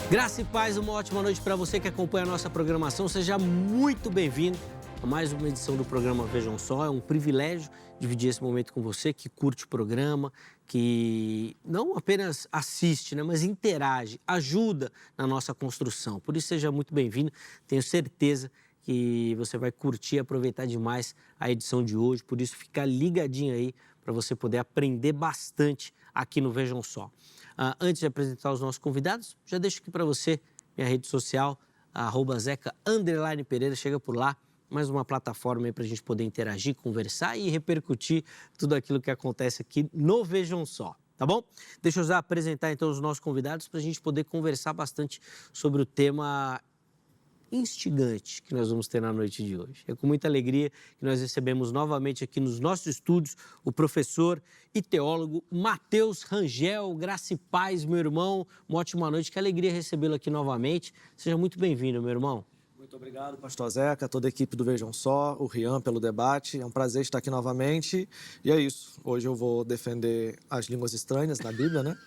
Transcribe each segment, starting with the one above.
Graça e paz, uma ótima noite para você que acompanha a nossa programação. Seja muito bem-vindo a mais uma edição do programa Vejam Só. É um privilégio dividir esse momento com você que curte o programa, que não apenas assiste, mas interage, ajuda na nossa construção. Por isso, seja muito bem-vindo. Tenho certeza que você vai curtir e aproveitar demais a edição de hoje. Por isso, fica ligadinho aí para você poder aprender bastante aqui no Vejam Só. Antes de apresentar os nossos convidados, já deixo aqui para você minha rede social, @zeca_Pereira, chega por lá, mais uma plataforma aí para a gente poder interagir, conversar e repercutir tudo aquilo que acontece aqui no Vejam Só, tá bom? Deixa eu já apresentar então os nossos convidados para a gente poder conversar bastante sobre o tema instigante que nós vamos ter na noite de hoje. É com muita alegria que nós recebemos novamente aqui nos nossos estúdios o professor e teólogo Matheus Rangel. Graça e paz, meu irmão. Uma ótima noite, que alegria recebê-lo aqui novamente. Seja muito bem-vindo, meu irmão. Muito obrigado, pastor Zeca, toda a equipe do Vejam Só, o Rian pelo debate. É um prazer estar aqui novamente. E é isso, hoje eu vou defender as línguas estranhas na Bíblia, né?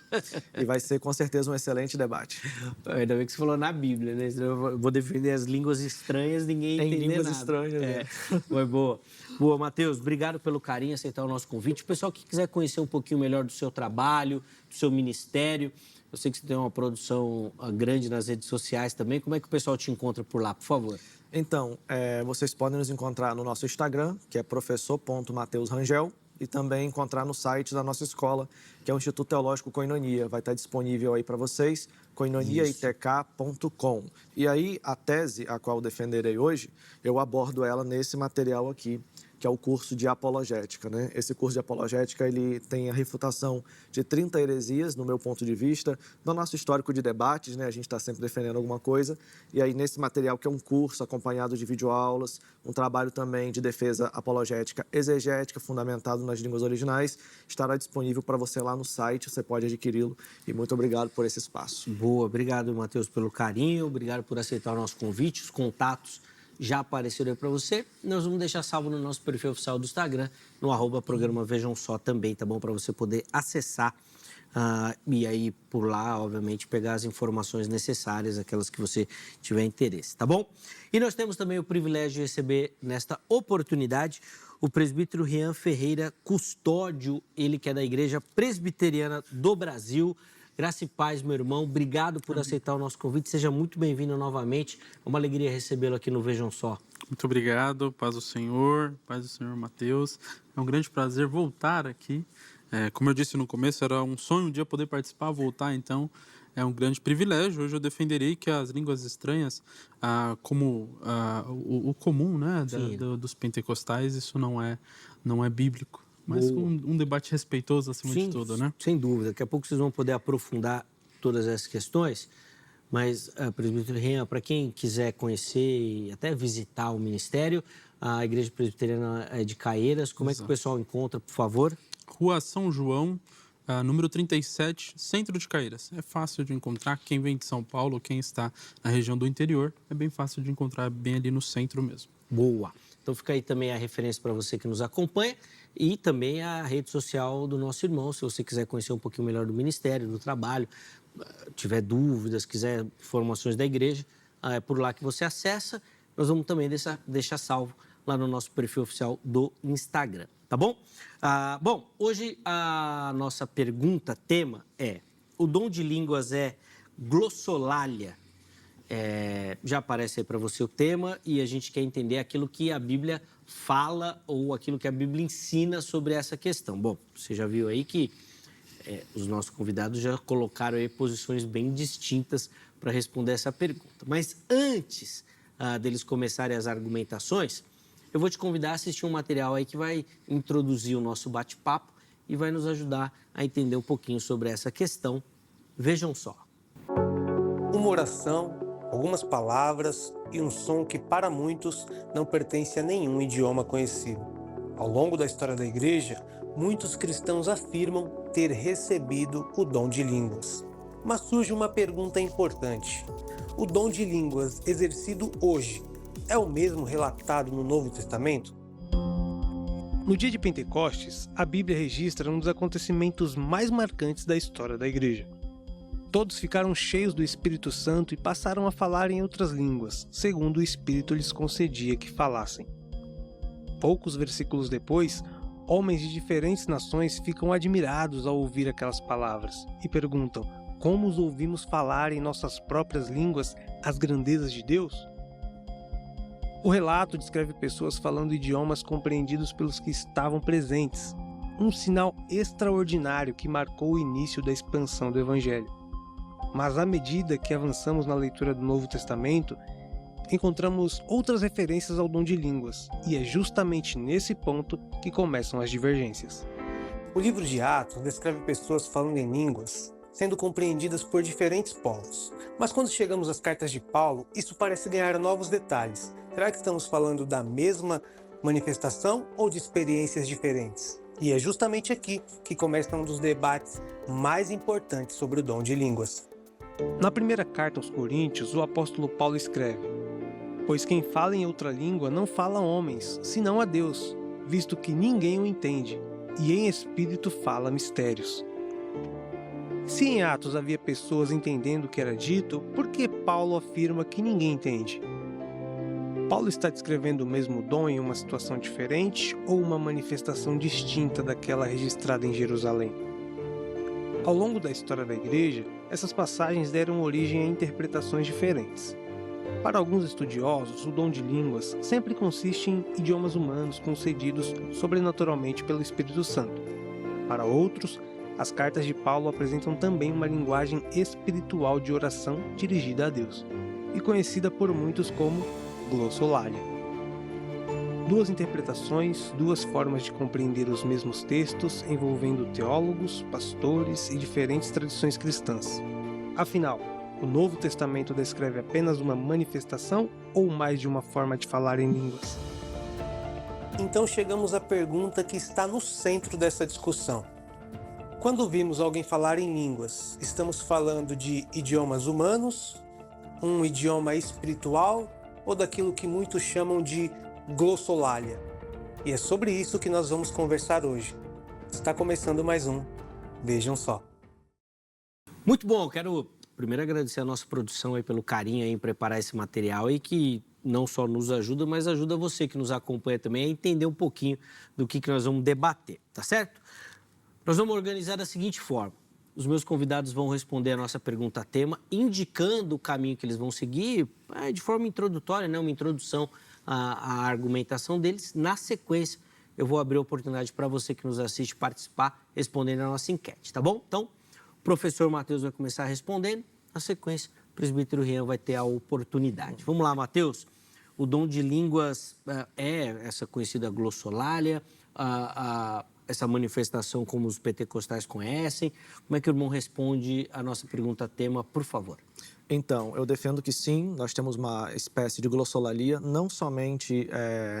E vai ser com certeza um excelente debate. Ainda bem que você falou na Bíblia, né? Eu vou defender as línguas estranhas, ninguém entender nada. Em línguas estranhas, né? Foi boa. Boa, Matheus, obrigado pelo carinho, aceitar o nosso convite. O pessoal que quiser conhecer um pouquinho melhor do seu trabalho, do seu ministério, eu sei que você tem uma produção grande nas redes sociais também. Como é que o pessoal te encontra por lá, por favor? Então, vocês podem nos encontrar no nosso Instagram, que é professor.mateusrangel, e também encontrar no site da nossa escola, que é o Instituto Teológico Koinonia. Vai estar disponível aí para vocês, koinoniaitk.com. E aí, a tese a qual defenderei hoje, eu abordo ela nesse material aqui, que é o curso de apologética, né? Esse curso de apologética, ele tem a refutação de 30 heresias, no meu ponto de vista, do nosso histórico de debates, né? A gente está sempre defendendo alguma coisa. E aí, nesse material, que é um curso acompanhado de videoaulas, um trabalho também de defesa apologética exegética, fundamentado nas línguas originais, estará disponível para você lá no site, você pode adquiri-lo. E muito obrigado por esse espaço. Boa, obrigado, Matheus, pelo carinho, obrigado por aceitar o nosso convite, os contatos já apareceram aí para você. Nós vamos deixar salvo no nosso perfil oficial do Instagram, no @programa Vejam Só também, tá bom? Para você poder acessar e aí por lá, obviamente, pegar as informações necessárias, aquelas que você tiver interesse, tá bom? E nós temos também o privilégio de receber nesta oportunidade o presbítero Rian Ferreira Custódio, ele que é da Igreja Presbiteriana do Brasil. Graça e paz, meu irmão. Obrigado por aceitar o nosso convite. Seja muito bem-vindo novamente. É uma alegria recebê-lo aqui no Vejam Só. Muito obrigado. Paz do Senhor Matheus. É um grande prazer voltar aqui. Como eu disse no começo, era um sonho um dia poder participar, voltar, então é um grande privilégio. Hoje eu defenderei que as línguas estranhas, como o comum, né, dos pentecostais, isso não é bíblico. Mas um debate respeitoso acima de tudo, né? Sem dúvida. Daqui a pouco vocês vão poder aprofundar todas essas questões. Mas, presbítero Rian, para quem quiser conhecer e até visitar o ministério, a Igreja Presbiteriana é de Caieiras. Como é que o pessoal encontra, por favor? Rua São João, número 37, centro de Caieiras. É fácil de encontrar. Quem vem de São Paulo, quem está na região do interior, é bem fácil de encontrar, bem ali no centro mesmo. Boa. Então fica aí também a referência para você que nos acompanha e também a rede social do nosso irmão, se você quiser conhecer um pouquinho melhor do ministério, do trabalho, tiver dúvidas, quiser informações da igreja, é por lá que você acessa. Nós vamos também deixar salvo lá no nosso perfil oficial do Instagram, tá bom? Bom, hoje a nossa tema é: o dom de línguas é glossolalia? Já aparece aí para você o tema e a gente quer entender aquilo que a Bíblia fala ou aquilo que a Bíblia ensina sobre essa questão. Bom, você já viu aí que os nossos convidados já colocaram aí posições bem distintas para responder essa pergunta. Mas antes deles começarem as argumentações, eu vou te convidar a assistir um material aí que vai introduzir o nosso bate-papo e vai nos ajudar a entender um pouquinho sobre essa questão. Vejam só. Uma oração, algumas palavras e um som que para muitos não pertence a nenhum idioma conhecido. Ao longo da história da igreja, muitos cristãos afirmam ter recebido o dom de línguas. Mas surge uma pergunta importante: o dom de línguas exercido hoje é o mesmo relatado no Novo Testamento? No dia de Pentecostes, a Bíblia registra um dos acontecimentos mais marcantes da história da igreja. Todos ficaram cheios do Espírito Santo e passaram a falar em outras línguas, segundo o Espírito lhes concedia que falassem. Poucos versículos depois, homens de diferentes nações ficam admirados ao ouvir aquelas palavras e perguntam: como os ouvimos falar em nossas próprias línguas as grandezas de Deus? O relato descreve pessoas falando idiomas compreendidos pelos que estavam presentes, um sinal extraordinário que marcou o início da expansão do Evangelho. Mas à medida que avançamos na leitura do Novo Testamento, encontramos outras referências ao dom de línguas, e é justamente nesse ponto que começam as divergências. O livro de Atos descreve pessoas falando em línguas, sendo compreendidas por diferentes povos. Mas quando chegamos às cartas de Paulo, isso parece ganhar novos detalhes. Será que estamos falando da mesma manifestação ou de experiências diferentes? E é justamente aqui que começa um dos debates mais importantes sobre o dom de línguas. Na primeira carta aos Coríntios, o apóstolo Paulo escreve: pois quem fala em outra língua não fala a homens, senão a Deus, visto que ninguém o entende, e em espírito fala mistérios. Se em Atos havia pessoas entendendo o que era dito, por que Paulo afirma que ninguém entende? Paulo está descrevendo o mesmo dom em uma situação diferente ou uma manifestação distinta daquela registrada em Jerusalém? Ao longo da história da Igreja, essas passagens deram origem a interpretações diferentes. Para alguns estudiosos, o dom de línguas sempre consiste em idiomas humanos concedidos sobrenaturalmente pelo Espírito Santo. Para outros, as cartas de Paulo apresentam também uma linguagem espiritual de oração dirigida a Deus, e conhecida por muitos como glossolalia. Duas interpretações, duas formas de compreender os mesmos textos envolvendo teólogos, pastores e diferentes tradições cristãs. Afinal, o Novo Testamento descreve apenas uma manifestação ou mais de uma forma de falar em línguas? Então chegamos à pergunta que está no centro dessa discussão. Quando vimos alguém falar em línguas, estamos falando de idiomas humanos, um idioma espiritual ou daquilo que muitos chamam de glossolalia? E é sobre isso que nós vamos conversar hoje. Está começando mais um Vejam Só. Muito bom, quero primeiro agradecer a nossa produção aí pelo carinho aí em preparar esse material aí que não só nos ajuda, mas ajuda você que nos acompanha também a entender um pouquinho do que nós vamos debater, tá certo? Nós vamos organizar da seguinte forma: os meus convidados vão responder a nossa pergunta tema, indicando o caminho que eles vão seguir, de forma introdutória, né? Uma introdução à argumentação deles. Na sequência, eu vou abrir a oportunidade para você que nos assiste participar, respondendo a nossa enquete, tá bom? Então, o professor Matheus vai começar respondendo, na sequência, o presbítero Rian vai ter a oportunidade. Vamos lá, Matheus. O dom de línguas é essa conhecida glossolalia, essa manifestação como os pentecostais conhecem. Como é que o irmão responde a nossa pergunta tema, por favor? Então, eu defendo que sim, nós temos uma espécie de glossolalia, não somente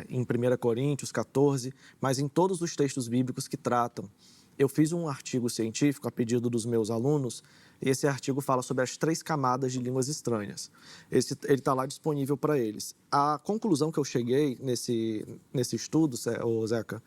em 1 Coríntios 14, mas em todos os textos bíblicos que tratam. Eu fiz um artigo científico a pedido dos meus alunos, e esse artigo fala sobre as 3 camadas de línguas estranhas. Ele está lá disponível para eles. A conclusão que eu cheguei nesse estudo, Zeca,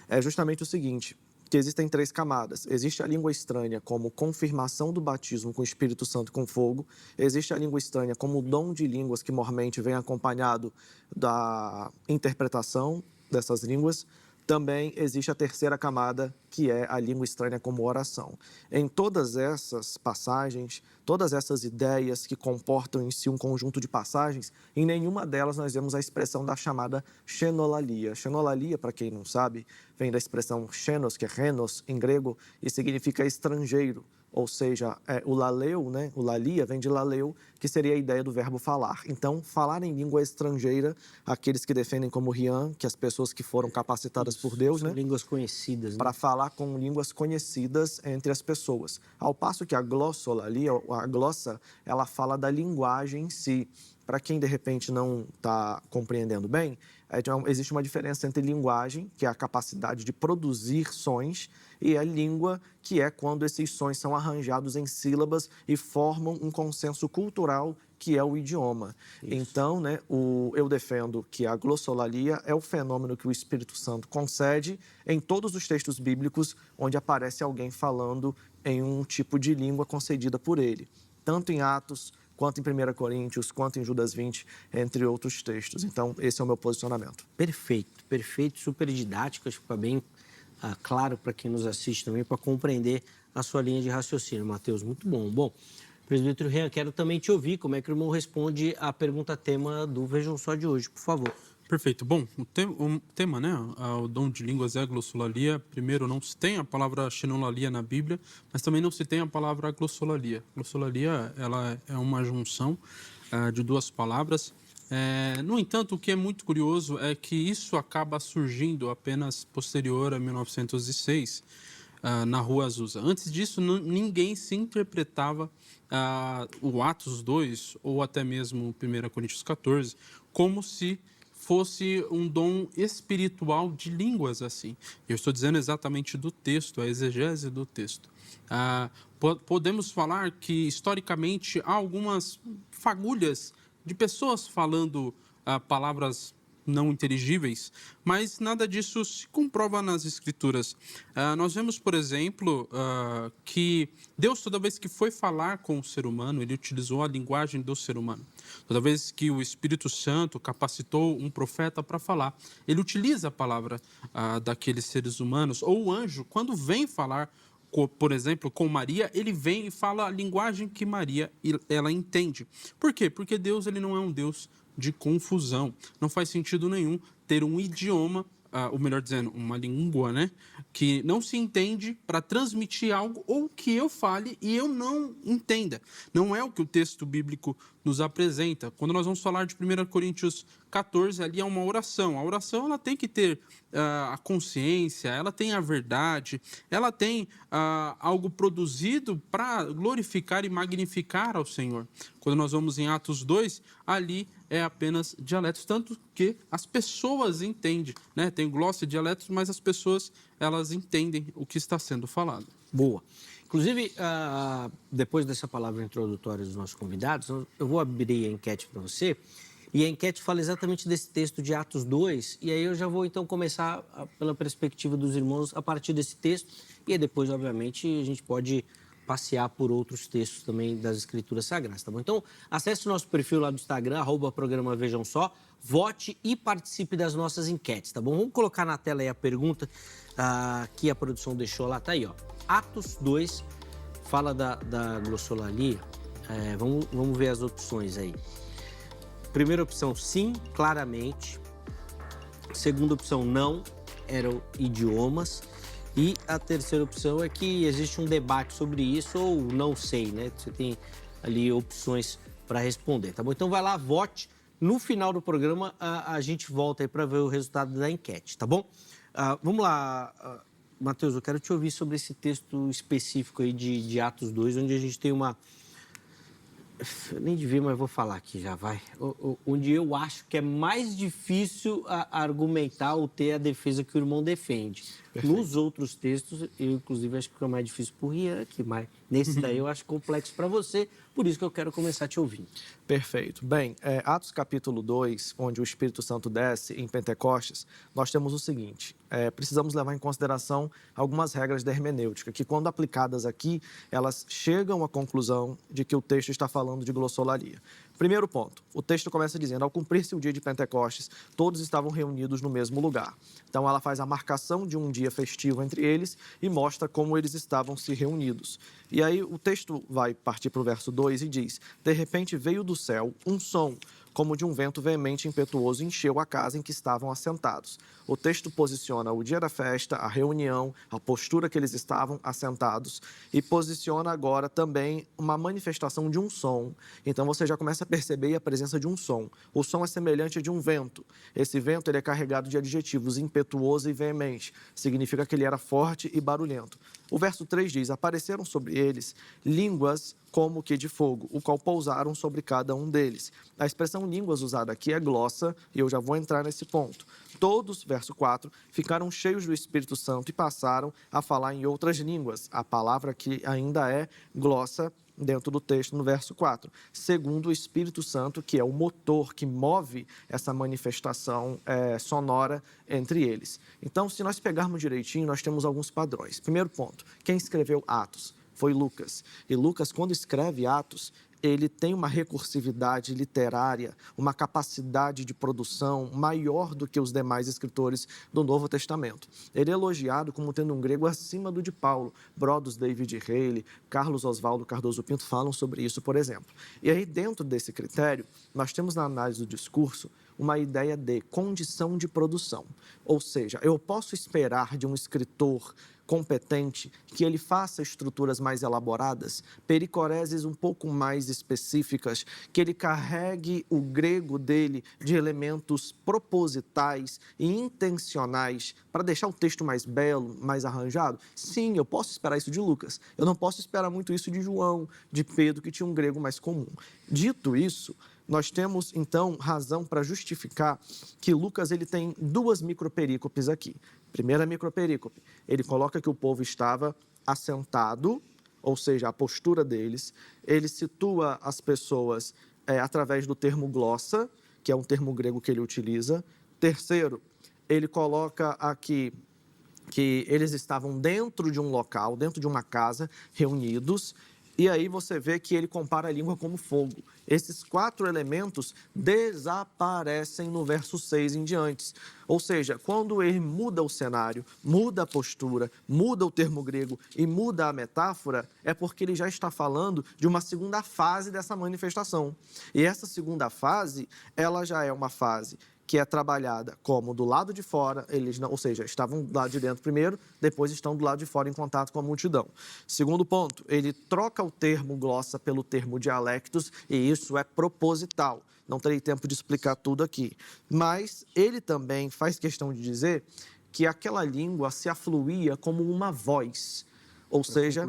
é justamente o seguinte: que existem 3 camadas. Existe a língua estranha como confirmação do batismo com o Espírito Santo e com fogo. Existe a língua estranha como o dom de línguas que normalmente vem acompanhado da interpretação dessas línguas. Também existe a 3ª camada, que é a língua estranha como oração. Em todas essas passagens, todas essas ideias que comportam em si um conjunto de passagens, em nenhuma delas nós vemos a expressão da chamada xenolalia. Xenolalia, para quem não sabe, vem da expressão xenos, que é renos em grego, e significa estrangeiro. Ou seja, o laleu, né? O lalia vem de laleu, que seria a ideia do verbo falar. Então, falar em língua estrangeira, aqueles que defendem como Rian, que as pessoas que foram capacitadas por Deus, São né? línguas conhecidas, né? Para falar com línguas conhecidas entre as pessoas. Ao passo que a glossolalia, a glossa, ela fala da linguagem em si. Para quem, de repente, não está compreendendo bem, existe uma diferença entre linguagem, que é a capacidade de produzir sons, e a língua, que é quando esses sons são arranjados em sílabas e formam um consenso cultural, que é o idioma. Isso. Então, né, eu defendo que a glossolalia é o fenômeno que o Espírito Santo concede em todos os textos bíblicos onde aparece alguém falando em um tipo de língua concedida por ele, tanto em Atos, quanto em 1 Coríntios, quanto em Judas 20, entre outros textos. Então, esse é o meu posicionamento. Perfeito, perfeito, super didático, acho que fica bem claro para quem nos assiste também, para compreender a sua linha de raciocínio, Mateus. Muito bom. Bom, presbítero Rian, quero também te ouvir como é que o irmão responde à pergunta-tema do Vejam Só de hoje, por favor. Perfeito. Bom, o tema, né, o dom de línguas é a glossolalia. Primeiro, não se tem a palavra xenolalia na Bíblia, mas também não se tem a palavra glossolalia. Glossolalia, ela é uma junção de duas palavras. No entanto, o que é muito curioso é que isso acaba surgindo apenas posterior a 1906, na Rua Azusa. Antes disso, ninguém se interpretava o Atos 2 ou até mesmo 1 Coríntios 14 como se fosse um dom espiritual de línguas assim. Eu estou dizendo exatamente do texto, a exegese do texto. Podemos falar que, historicamente, há algumas fagulhas de pessoas falando palavras não inteligíveis, mas nada disso se comprova nas Escrituras. Nós vemos, por exemplo, que Deus, toda vez que foi falar com o ser humano, ele utilizou a linguagem do ser humano. Toda vez que o Espírito Santo capacitou um profeta para falar, ele utiliza a palavra daqueles seres humanos. Ou o anjo, quando vem falar, por exemplo, com Maria, ele vem e fala a linguagem que Maria ela entende. Por quê? Porque Deus ele não é um Deus de confusão. Não faz sentido nenhum ter um idioma, ou melhor dizendo, uma língua, né, que não se entende para transmitir algo ou que eu fale e eu não entenda. Não é o que o texto bíblico nos apresenta. Quando nós vamos falar de 1 Coríntios 14, ali é uma oração. A oração ela tem que ter a consciência, ela tem a verdade, ela tem algo produzido para glorificar e magnificar ao Senhor. Quando nós vamos em Atos 2, ali é apenas dialetos, tanto que as pessoas entendem, né? Tem glossa e dialetos, mas as pessoas elas entendem o que está sendo falado. Boa. Inclusive, depois dessa palavra introdutória dos nossos convidados, eu vou abrir a enquete para você. E a enquete fala exatamente desse texto de Atos 2. E aí eu já vou, então, começar pela perspectiva dos irmãos a partir desse texto. E aí depois, obviamente, a gente pode passear por outros textos também das Escrituras Sagradas, tá bom? Então, acesse o nosso perfil lá do Instagram, @programa Vejam Só, vote e participe das nossas enquetes, tá bom? Vamos colocar na tela aí a pergunta que a produção deixou lá, tá aí, ó. Atos 2 fala da glossolalia. Vamos ver as opções aí. Primeira opção, sim, claramente. Segunda opção, não, eram idiomas. E a terceira opção é que existe um debate sobre isso ou não sei, né? Você tem ali opções para responder, tá bom? Então vai lá, vote. No final do programa, a gente volta aí para ver o resultado da enquete, tá bom? Vamos lá, Mateus, eu quero te ouvir sobre esse texto específico aí de Atos 2, onde a gente tem uma... Eu nem devia, mas vou falar aqui já, vai. Onde eu acho que é mais difícil argumentar ou ter a defesa que o irmão defende. Perfeito. Nos outros textos, eu inclusive acho que fica mais difícil por Rian aqui, mas nesse daí eu acho complexo para você, por isso que eu quero começar te ouvindo. Perfeito. Bem, Atos capítulo 2, onde o Espírito Santo desce em Pentecostes, nós temos o seguinte, precisamos levar em consideração algumas regras da hermenêutica, que quando aplicadas aqui, elas chegam à conclusão de que o texto está falando de glossolalia. Primeiro ponto, o texto começa dizendo, ao cumprir-se o dia de Pentecostes, todos estavam reunidos no mesmo lugar. Então, ela faz a marcação de um dia festivo entre eles e mostra como eles estavam se reunidos. E aí, o texto vai partir para o verso 2 e diz, de repente veio do céu um som, como de um vento veemente e impetuoso, encheu a casa em que estavam assentados. O texto posiciona o dia da festa, a reunião, a postura que eles estavam assentados e posiciona agora também uma manifestação de um som. Então você já começa a perceber a presença de um som. O som é semelhante a de um vento. Esse vento ele é carregado de adjetivos impetuoso e veemente. Significa que ele era forte e barulhento. O verso 3 diz, apareceram sobre eles línguas como que de fogo, o qual pousaram sobre cada um deles. A expressão línguas usada aqui é glossa, e eu já vou entrar nesse ponto. Todos, verso 4, ficaram cheios do Espírito Santo e passaram a falar em outras línguas. A palavra que ainda é glossa dentro do texto, no verso 4. Segundo o Espírito Santo, que é o motor que move essa manifestação sonora entre eles. Então, se nós pegarmos direitinho, nós temos alguns padrões. Primeiro ponto, quem escreveu Atos? foi Lucas. E Lucas, quando escreve Atos, ele tem uma recursividade literária, uma capacidade de produção maior do que os demais escritores do Novo Testamento. Ele é elogiado como tendo um grego acima do de Paulo. Brodus David Haley, Carlos Oswaldo Cardoso Pinto falam sobre isso, por exemplo. E aí, dentro desse critério, nós temos na análise do discurso uma ideia de condição de produção. Ou seja, eu posso esperar de um escritor competente que ele faça estruturas mais elaboradas, pericoreses um pouco mais específicas, que ele carregue o grego dele de elementos propositais e intencionais para deixar o texto mais belo, mais arranjado? Sim, eu posso esperar isso de Lucas. Eu não posso esperar muito isso de João, de Pedro, que tinha um grego mais comum. Dito isso, nós temos, então, razão para justificar que Lucas ele tem duas microperícopes aqui. Primeira microperícope, ele coloca que o povo estava assentado, ou seja, a postura deles. Ele situa as pessoas através do termo glossa, que é um termo grego que ele utiliza. Terceiro, ele coloca aqui que eles estavam dentro de um local, dentro de uma casa, reunidos. E aí você vê que ele compara a língua como fogo. Esses 4 elementos desaparecem no verso 6 em diante. Ou seja, quando ele muda o cenário, muda a postura, muda o termo grego e muda a metáfora, é porque ele já está falando de uma segunda fase dessa manifestação. E essa segunda fase, ela já é uma fase que é trabalhada como do lado de fora, eles não, ou seja, estavam do lado de dentro primeiro, depois estão do lado de fora em contato com a multidão. Segundo ponto, ele troca o termo glossa pelo termo dialectos, e isso é proposital. Não terei tempo de explicar tudo aqui. Mas ele também faz questão de dizer que aquela língua se afluía como uma voz, ou seja...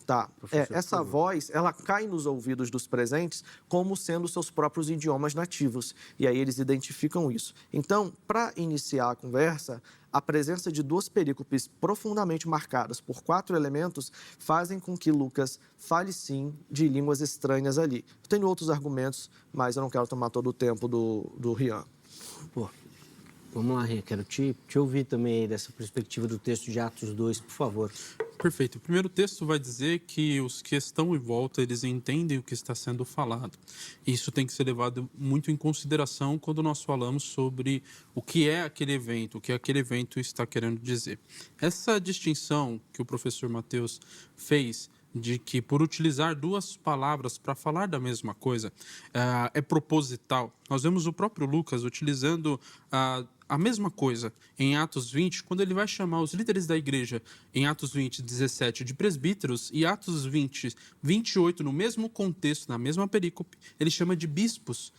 Tá. Essa voz, ela cai nos ouvidos dos presentes como sendo seus próprios idiomas nativos. E aí eles identificam isso. Então, para iniciar a conversa, a presença de 2 perícopes profundamente marcadas por 4 elementos fazem com que Lucas fale, sim, de línguas estranhas ali. Eu tenho outros argumentos, mas eu não quero tomar todo o tempo do Rian. Pô, vamos lá, Rian. Quero te ouvir também aí dessa perspectiva do texto de Atos 2, por favor. Perfeito. O primeiro texto vai dizer que os que estão em volta, eles entendem o que está sendo falado. Isso tem que ser levado muito em consideração quando nós falamos sobre o que é aquele evento, o que aquele evento está querendo dizer. Essa distinção que o professor Mateus fez de que, por utilizar 2 palavras para falar da mesma coisa, é proposital. Nós vemos o próprio Lucas utilizando a mesma coisa em Atos 20, quando ele vai chamar os líderes da igreja em Atos 20, 17 de presbíteros, e Atos 20, 28, no mesmo contexto, na mesma perícope, ele chama de bispos.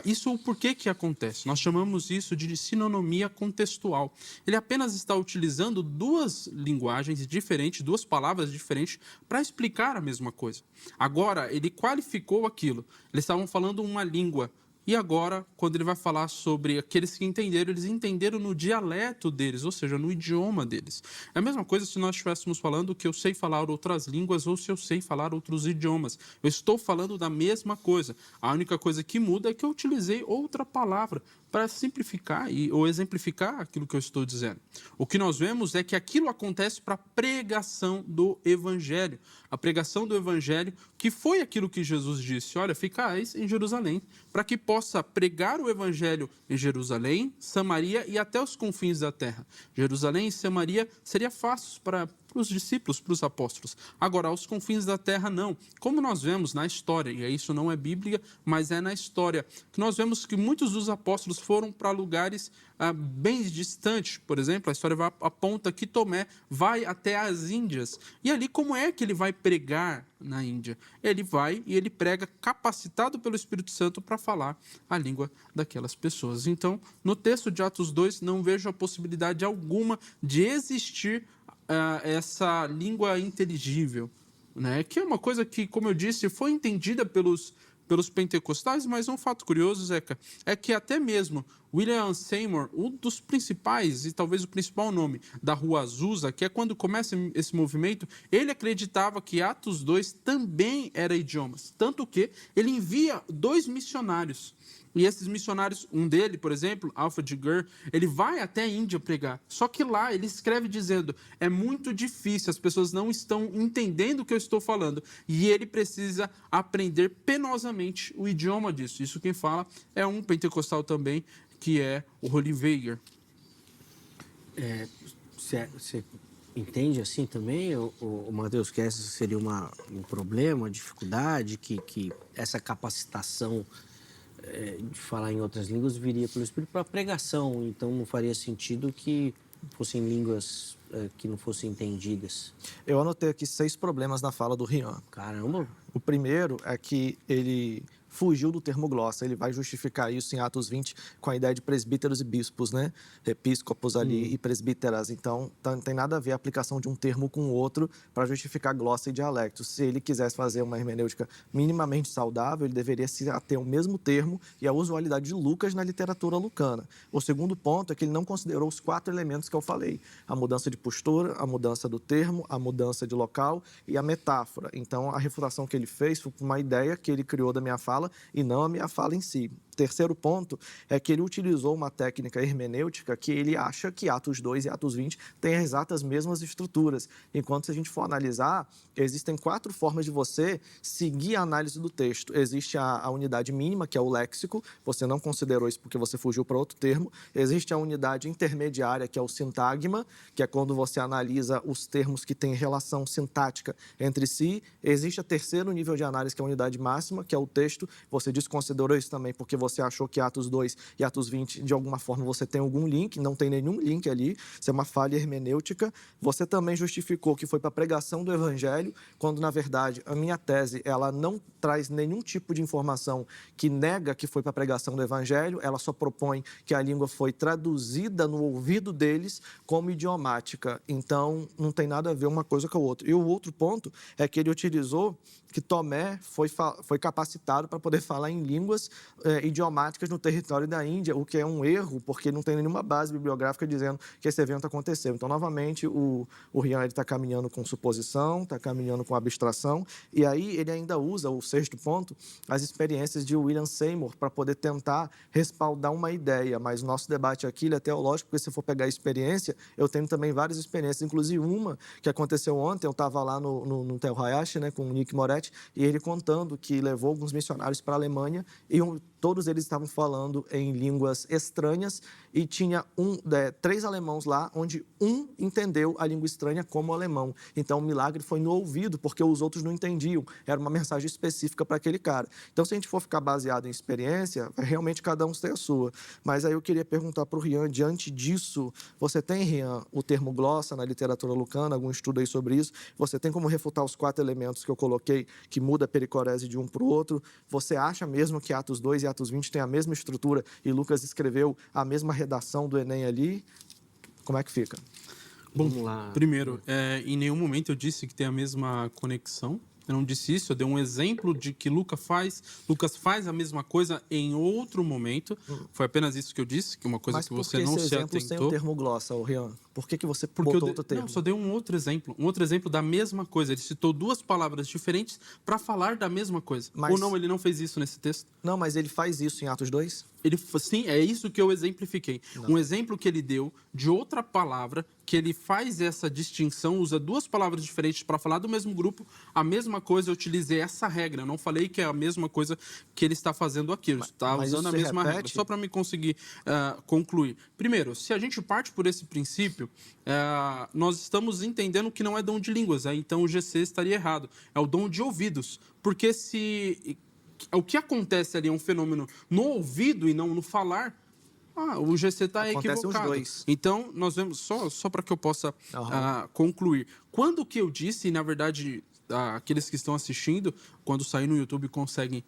Isso por que acontece? Nós chamamos isso de sinonomia contextual. Ele apenas está utilizando 2 linguagens diferentes, 2 palavras diferentes para explicar a mesma coisa. Agora, ele qualificou aquilo. Eles estavam falando uma língua. E agora, quando ele vai falar sobre aqueles que entenderam, eles entenderam no dialeto deles, ou seja, no idioma deles. É a mesma coisa se nós estivéssemos falando que eu sei falar outras línguas ou se eu sei falar outros idiomas. Eu estou falando da mesma coisa. A única coisa que muda é que eu utilizei outra palavra para simplificar ou exemplificar aquilo que eu estou dizendo. O que nós vemos é que aquilo acontece para a pregação do Evangelho. A pregação do Evangelho, que foi aquilo que Jesus disse: olha, ficais em Jerusalém, para que possa pregar o Evangelho em Jerusalém, Samaria e até os confins da terra. Jerusalém e Samaria seria fácil para os discípulos, para os apóstolos. Agora, aos confins da terra, não. Como nós vemos na história, e isso não é Bíblia, mas é na história, que nós vemos que muitos dos apóstolos foram para lugares bem distantes. Por exemplo, a história aponta que Tomé vai até as Índias. E ali, como é que ele vai pregar na Índia? Ele vai e ele prega capacitado pelo Espírito Santo para falar a língua daquelas pessoas. Então, no texto de Atos 2, não vejo a possibilidade alguma de existir essa língua inteligível, né? Que é uma coisa que, como eu disse, foi entendida pelos pentecostais, mas um fato curioso, Zeca, é que até mesmo William Seymour, um dos principais, e talvez o principal nome da Rua Azusa, que é quando começa esse movimento, ele acreditava que Atos 2 também era idiomas, tanto que ele envia 2 missionários E esses missionários, um dele, por exemplo, Alfred Gur, ele vai até a Índia pregar. Só que lá ele escreve dizendo, é muito difícil, as pessoas não estão entendendo o que eu estou falando. E ele precisa aprender penosamente o idioma disso. Isso quem fala é um pentecostal também, que é o Roelin Weger. Você entende assim também, o Mateus, que essa seria um problema, uma dificuldade, que essa capacitação de falar em outras línguas viria pelo Espírito para pregação, então não faria sentido que fossem línguas que não fossem entendidas? Eu anotei aqui 6 problemas na fala do Rian. Caramba! O primeiro é que ele fugiu do termo glossa. Ele vai justificar isso em Atos 20 com a ideia de presbíteros e bispos, né? Episcopos ali e presbíteras. Então, não tem nada a ver a aplicação de um termo com o outro para justificar glossa e dialecto. Se ele quisesse fazer uma hermenêutica minimamente saudável, ele deveria se ater ao mesmo termo e à usualidade de Lucas na literatura lucana. O segundo ponto é que ele não considerou os 4 elementos que eu falei. A mudança de postura, a mudança do termo, a mudança de local e a metáfora. Então, a refutação que ele fez foi uma ideia que ele criou da minha fala e não a minha fala em si. Terceiro ponto é que ele utilizou uma técnica hermenêutica que ele acha que Atos 2 e Atos 20 têm as exatas mesmas estruturas. Enquanto, se a gente for analisar, existem 4 formas de você seguir a análise do texto. Existe a unidade mínima, que é o léxico, você não considerou isso porque você fugiu para outro termo. Existe a unidade intermediária, que é o sintagma, que é quando você analisa os termos que têm relação sintática entre si. Existe o terceiro nível de análise, que é a unidade máxima, que é o texto. Você desconsiderou isso também porque você achou que Atos 2 e Atos 20, de alguma forma, você tem algum link, não tem nenhum link ali, isso é uma falha hermenêutica. Você também justificou que foi para a pregação do Evangelho, quando, na verdade, a minha tese, ela não traz nenhum tipo de informação que nega que foi para a pregação do Evangelho, ela só propõe que a língua foi traduzida no ouvido deles como idiomática. Então, não tem nada a ver uma coisa com a outra. E o outro ponto é que ele utilizou que Tomé foi capacitado para poder falar em línguas idiomáticas no território da Índia, o que é um erro, porque não tem nenhuma base bibliográfica dizendo que esse evento aconteceu. Então, novamente, o Rian está caminhando com suposição, está caminhando com abstração, e aí ele ainda usa, o sexto ponto, as experiências de William Seymour para poder tentar respaldar uma ideia. Mas o nosso debate aqui ele é teológico, porque se for pegar a experiência, eu tenho também várias experiências, inclusive uma que aconteceu ontem, eu estava lá no Tel Hayashi, né, com o Nick Moretti, e ele contando que levou alguns missionários para a Alemanha e todos eles estavam falando em línguas estranhas e tinha 3 alemãos lá, onde um entendeu a língua estranha como alemão. Então, o milagre foi no ouvido, porque os outros não entendiam. Era uma mensagem específica para aquele cara. Então, se a gente for ficar baseado em experiência, realmente cada um tem a sua. Mas aí eu queria perguntar para o Rian, diante disso, você tem, Rian, o termo glossa na literatura lucana, algum estudo aí sobre isso? Você tem como refutar os 4 elementos que eu coloquei, que muda a pericorese de um para o outro? Você acha mesmo que Atos 2 e Atos 20 têm a mesma estrutura e Lucas escreveu a mesma redação do Enem ali? Como é que fica? Bom, Vamos lá. primeiro, em nenhum momento eu disse que tem a mesma conexão. Eu não disse isso, eu dei um exemplo de que Lucas faz a mesma coisa em outro momento. Foi apenas isso que eu disse, que uma coisa Mas que você não se atentou. Mas sem o termo glossa, Rian? Por que você Porque botou outro termo? Não, só dei um outro exemplo da mesma coisa. Ele citou 2 palavras diferentes para falar da mesma coisa. Mas... Ou não, ele não fez isso nesse texto? Não, mas ele faz isso em Atos 2? Sim, é isso que eu exemplifiquei. Não. Um exemplo que ele deu de outra palavra, que ele faz essa distinção, usa 2 palavras diferentes para falar do mesmo grupo, a mesma coisa, eu utilizei essa regra. Eu não falei que é a mesma coisa que ele está fazendo aqui. Ele está usando a mesma regra. Só para me conseguir concluir. Primeiro, se a gente parte por esse princípio, nós estamos entendendo que não é dom de línguas, então o GC estaria errado. É o dom de ouvidos. Porque se o que acontece ali é um fenômeno no ouvido e não no falar, o GC está equivocado. Os 2. Então, nós vemos, só para que eu possa concluir. Quando que eu disse, e na verdade, aqueles que estão assistindo, quando sair no YouTube conseguem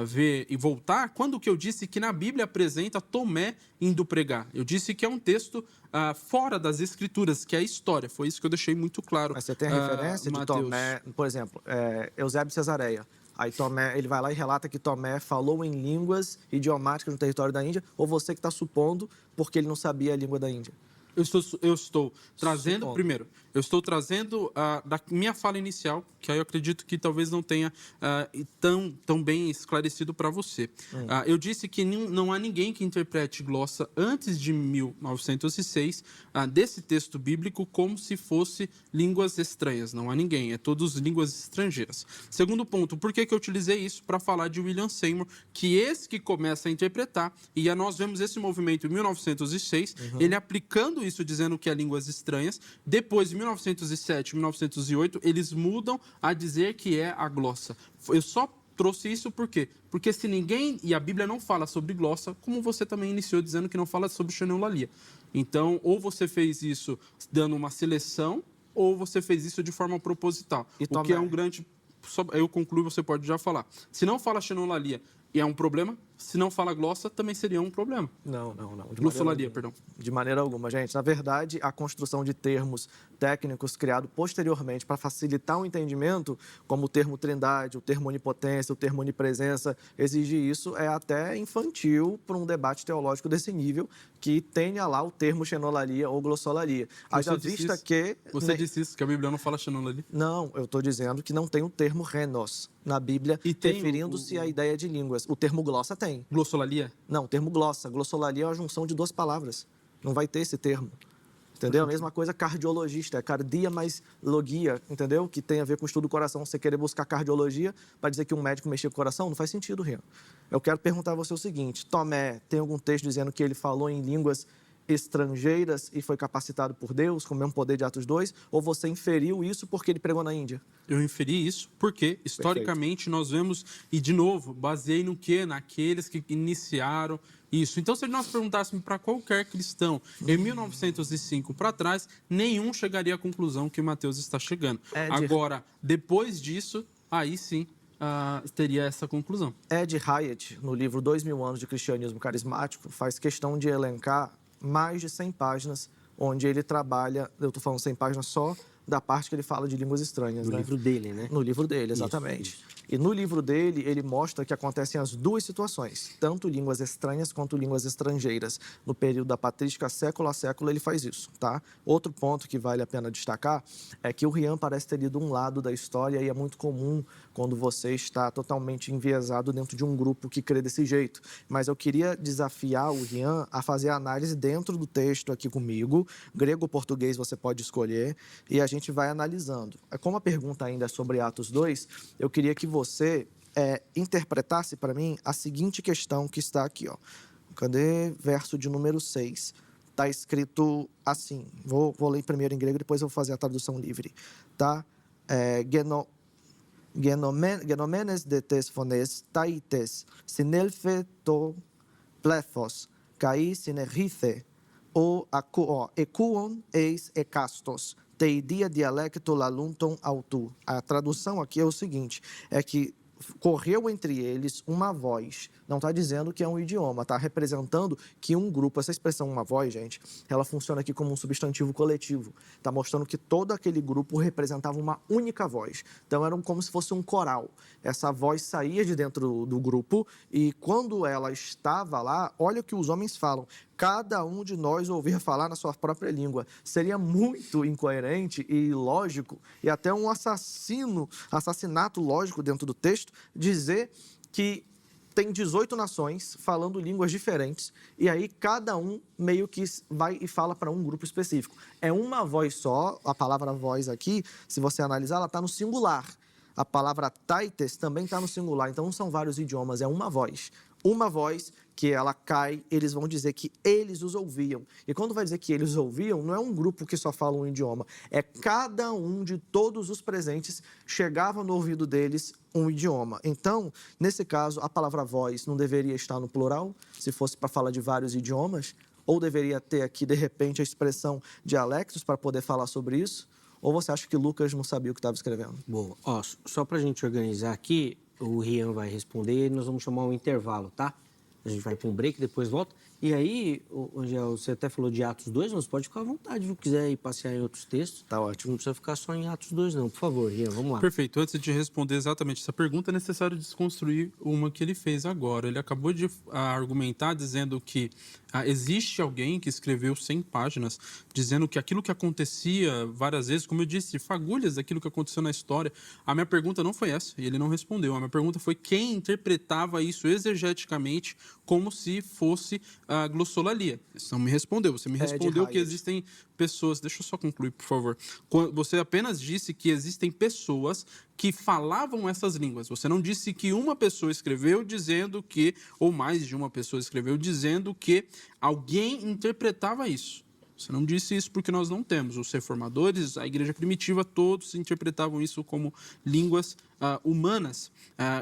ver e voltar, quando que eu disse que na Bíblia apresenta Tomé indo pregar? Eu disse que é um texto fora das Escrituras, que é a história. Foi isso que eu deixei muito claro. Mas você tem a referência de Mateus. Tomé, por exemplo, Eusébio de Cesareia. Aí Tomé, ele vai lá e relata que Tomé falou em línguas idiomáticas no território da Índia, ou você que está supondo porque ele não sabia a língua da Índia? Eu estou trazendo, Supondo. primeiro, eu estou trazendo da minha fala inicial, que aí eu acredito que talvez não tenha tão bem esclarecido para você. Eu disse que não há ninguém que interprete glossa antes de 1906 desse texto bíblico como se fosse línguas estranhas. Não há ninguém, é todos línguas estrangeiras. Segundo ponto, por que eu utilizei isso para falar de William Seymour, que esse que começa a interpretar, e nós vemos esse movimento em 1906, ele aplicando isso, dizendo que é línguas estranhas. Depois, em 1907, 1908, eles mudam a dizer que é a glossa. Eu só trouxe isso por quê? Porque se ninguém, e a Bíblia não fala sobre glossa, como você também iniciou dizendo que não fala sobre xenolalia. Então, ou você fez isso dando uma seleção, ou você fez isso de forma proposital. O que é um grande... Eu concluo, você pode já falar. Se não fala xenolalia e é um problema, se não fala glossa, também seria um problema. Não. Glossolalia, perdão. De maneira alguma, gente. Na verdade, a construção de termos técnicos criados posteriormente para facilitar o entendimento, como o termo trindade, o termo onipotência, o termo onipresença, exigir isso é até infantil para um debate teológico desse nível, que tenha lá o termo xenolalia ou glossolalia. Haja vista que... Você disse isso, que a Bíblia não fala xenolalia? Não, eu estou dizendo que não tem o termo renos na Bíblia, referindo-se à ideia de línguas. O termo glossa tem. Glossolalia? Não, o termo glossa. Glossolalia é uma junção de duas palavras. Não vai ter esse termo. Entendeu? A mesma coisa cardiologista, é cardia mais logia, entendeu? Que tem a ver com o estudo do coração. Você querer buscar cardiologia para dizer que um médico mexia com o coração, não faz sentido, Rian. Eu quero perguntar a você o seguinte: Tomé, tem algum texto dizendo que ele falou em línguas estrangeiras e foi capacitado por Deus, com o mesmo poder de Atos 2, ou você inferiu isso porque ele pregou na Índia? Eu inferi isso porque, historicamente, nós vemos, e de novo, baseei no quê? Naqueles que iniciaram isso. Então, se nós perguntássemos para qualquer cristão, em 1905 para trás, nenhum chegaria à conclusão que Mateus está chegando. Agora, depois disso, aí sim, teria essa conclusão. Ed Hyatt, no livro 2000 anos de cristianismo carismático, faz questão de elencar mais de 100 páginas, onde ele trabalha, eu estou falando 100 páginas só da parte que ele fala de línguas estranhas. No livro dele, né? No livro dele, exatamente. Isso. E no livro dele, ele mostra que acontecem as duas situações, tanto línguas estranhas quanto línguas estrangeiras. No período da patrística, século a século, ele faz isso, tá? Outro ponto que vale a pena destacar é que o Rian parece ter lido um lado da história e é muito comum quando você está totalmente enviesado dentro de um grupo que crê desse jeito. Mas eu queria desafiar o Rian a fazer a análise dentro do texto aqui comigo, grego ou português você pode escolher, e a gente vai analisando. Como a pergunta ainda é sobre Atos 2, eu queria que você interpretasse para mim a seguinte questão que está aqui, ó. Cadê? Verso de número 6. Está escrito assim, vou ler primeiro em grego, depois eu vou fazer a tradução livre, tá? Genomenes de tes phones taites sinelphe to plethos kai sinerrice o ecuon eis ecastos teidia dialecto lalunton autu. A tradução aqui é o seguinte, é que correu entre eles uma voz. Não está dizendo que é um idioma, está representando que um grupo, essa expressão uma voz, gente, ela funciona aqui como um substantivo coletivo. Está mostrando que todo aquele grupo representava uma única voz. Então, era como se fosse um coral. Essa voz saía de dentro do grupo e quando ela estava lá, olha o que os homens falam. Cada um de nós ouvir falar na sua própria língua. Seria muito incoerente e ilógico e até um assassinato lógico dentro do texto, dizer que tem 18 nações falando línguas diferentes e aí cada um meio que vai e fala para um grupo específico. É uma voz só, a palavra voz aqui, se você analisar, ela está no singular. A palavra taites também está no singular, então não são vários idiomas, é uma voz. Uma voz que ela cai, eles vão dizer que eles os ouviam. E quando vai dizer que eles ouviam, não é um grupo que só fala um idioma, é cada um de todos os presentes chegava no ouvido deles um idioma. Então, nesse caso, a palavra voz não deveria estar no plural, se fosse para falar de vários idiomas, ou deveria ter aqui, de repente, a expressão dialectos para poder falar sobre isso? Ou você acha que Lucas não sabia o que estava escrevendo? Boa. Ó, só para a gente organizar aqui, o Rian vai responder e nós vamos chamar um intervalo, tá? A gente vai para um break, depois volta. E aí, Angel, você até falou de Atos 2, mas pode ficar à vontade, se quiser ir passear em outros textos. Tá ótimo. Não precisa ficar só em Atos 2, não. Por favor, Rian, vamos lá. Perfeito. Antes de responder exatamente essa pergunta, é necessário desconstruir uma que ele fez agora. Ele acabou de argumentar dizendo que existe alguém que escreveu 100 páginas dizendo que aquilo que acontecia várias vezes, como eu disse, fagulhas daquilo que aconteceu na história. A minha pergunta não foi essa, e ele não respondeu. A minha pergunta foi quem interpretava isso exegeticamente como se fosse a glossolalia. Você não me respondeu. Você me respondeu que existem pessoas... Deixa eu só concluir, por favor. Você apenas disse que existem pessoas que falavam essas línguas. Você não disse que uma pessoa escreveu dizendo que, ou mais de uma pessoa escreveu dizendo que alguém interpretava isso. Você não disse isso porque nós não temos. Os reformadores, a igreja primitiva, todos interpretavam isso como línguas humanas.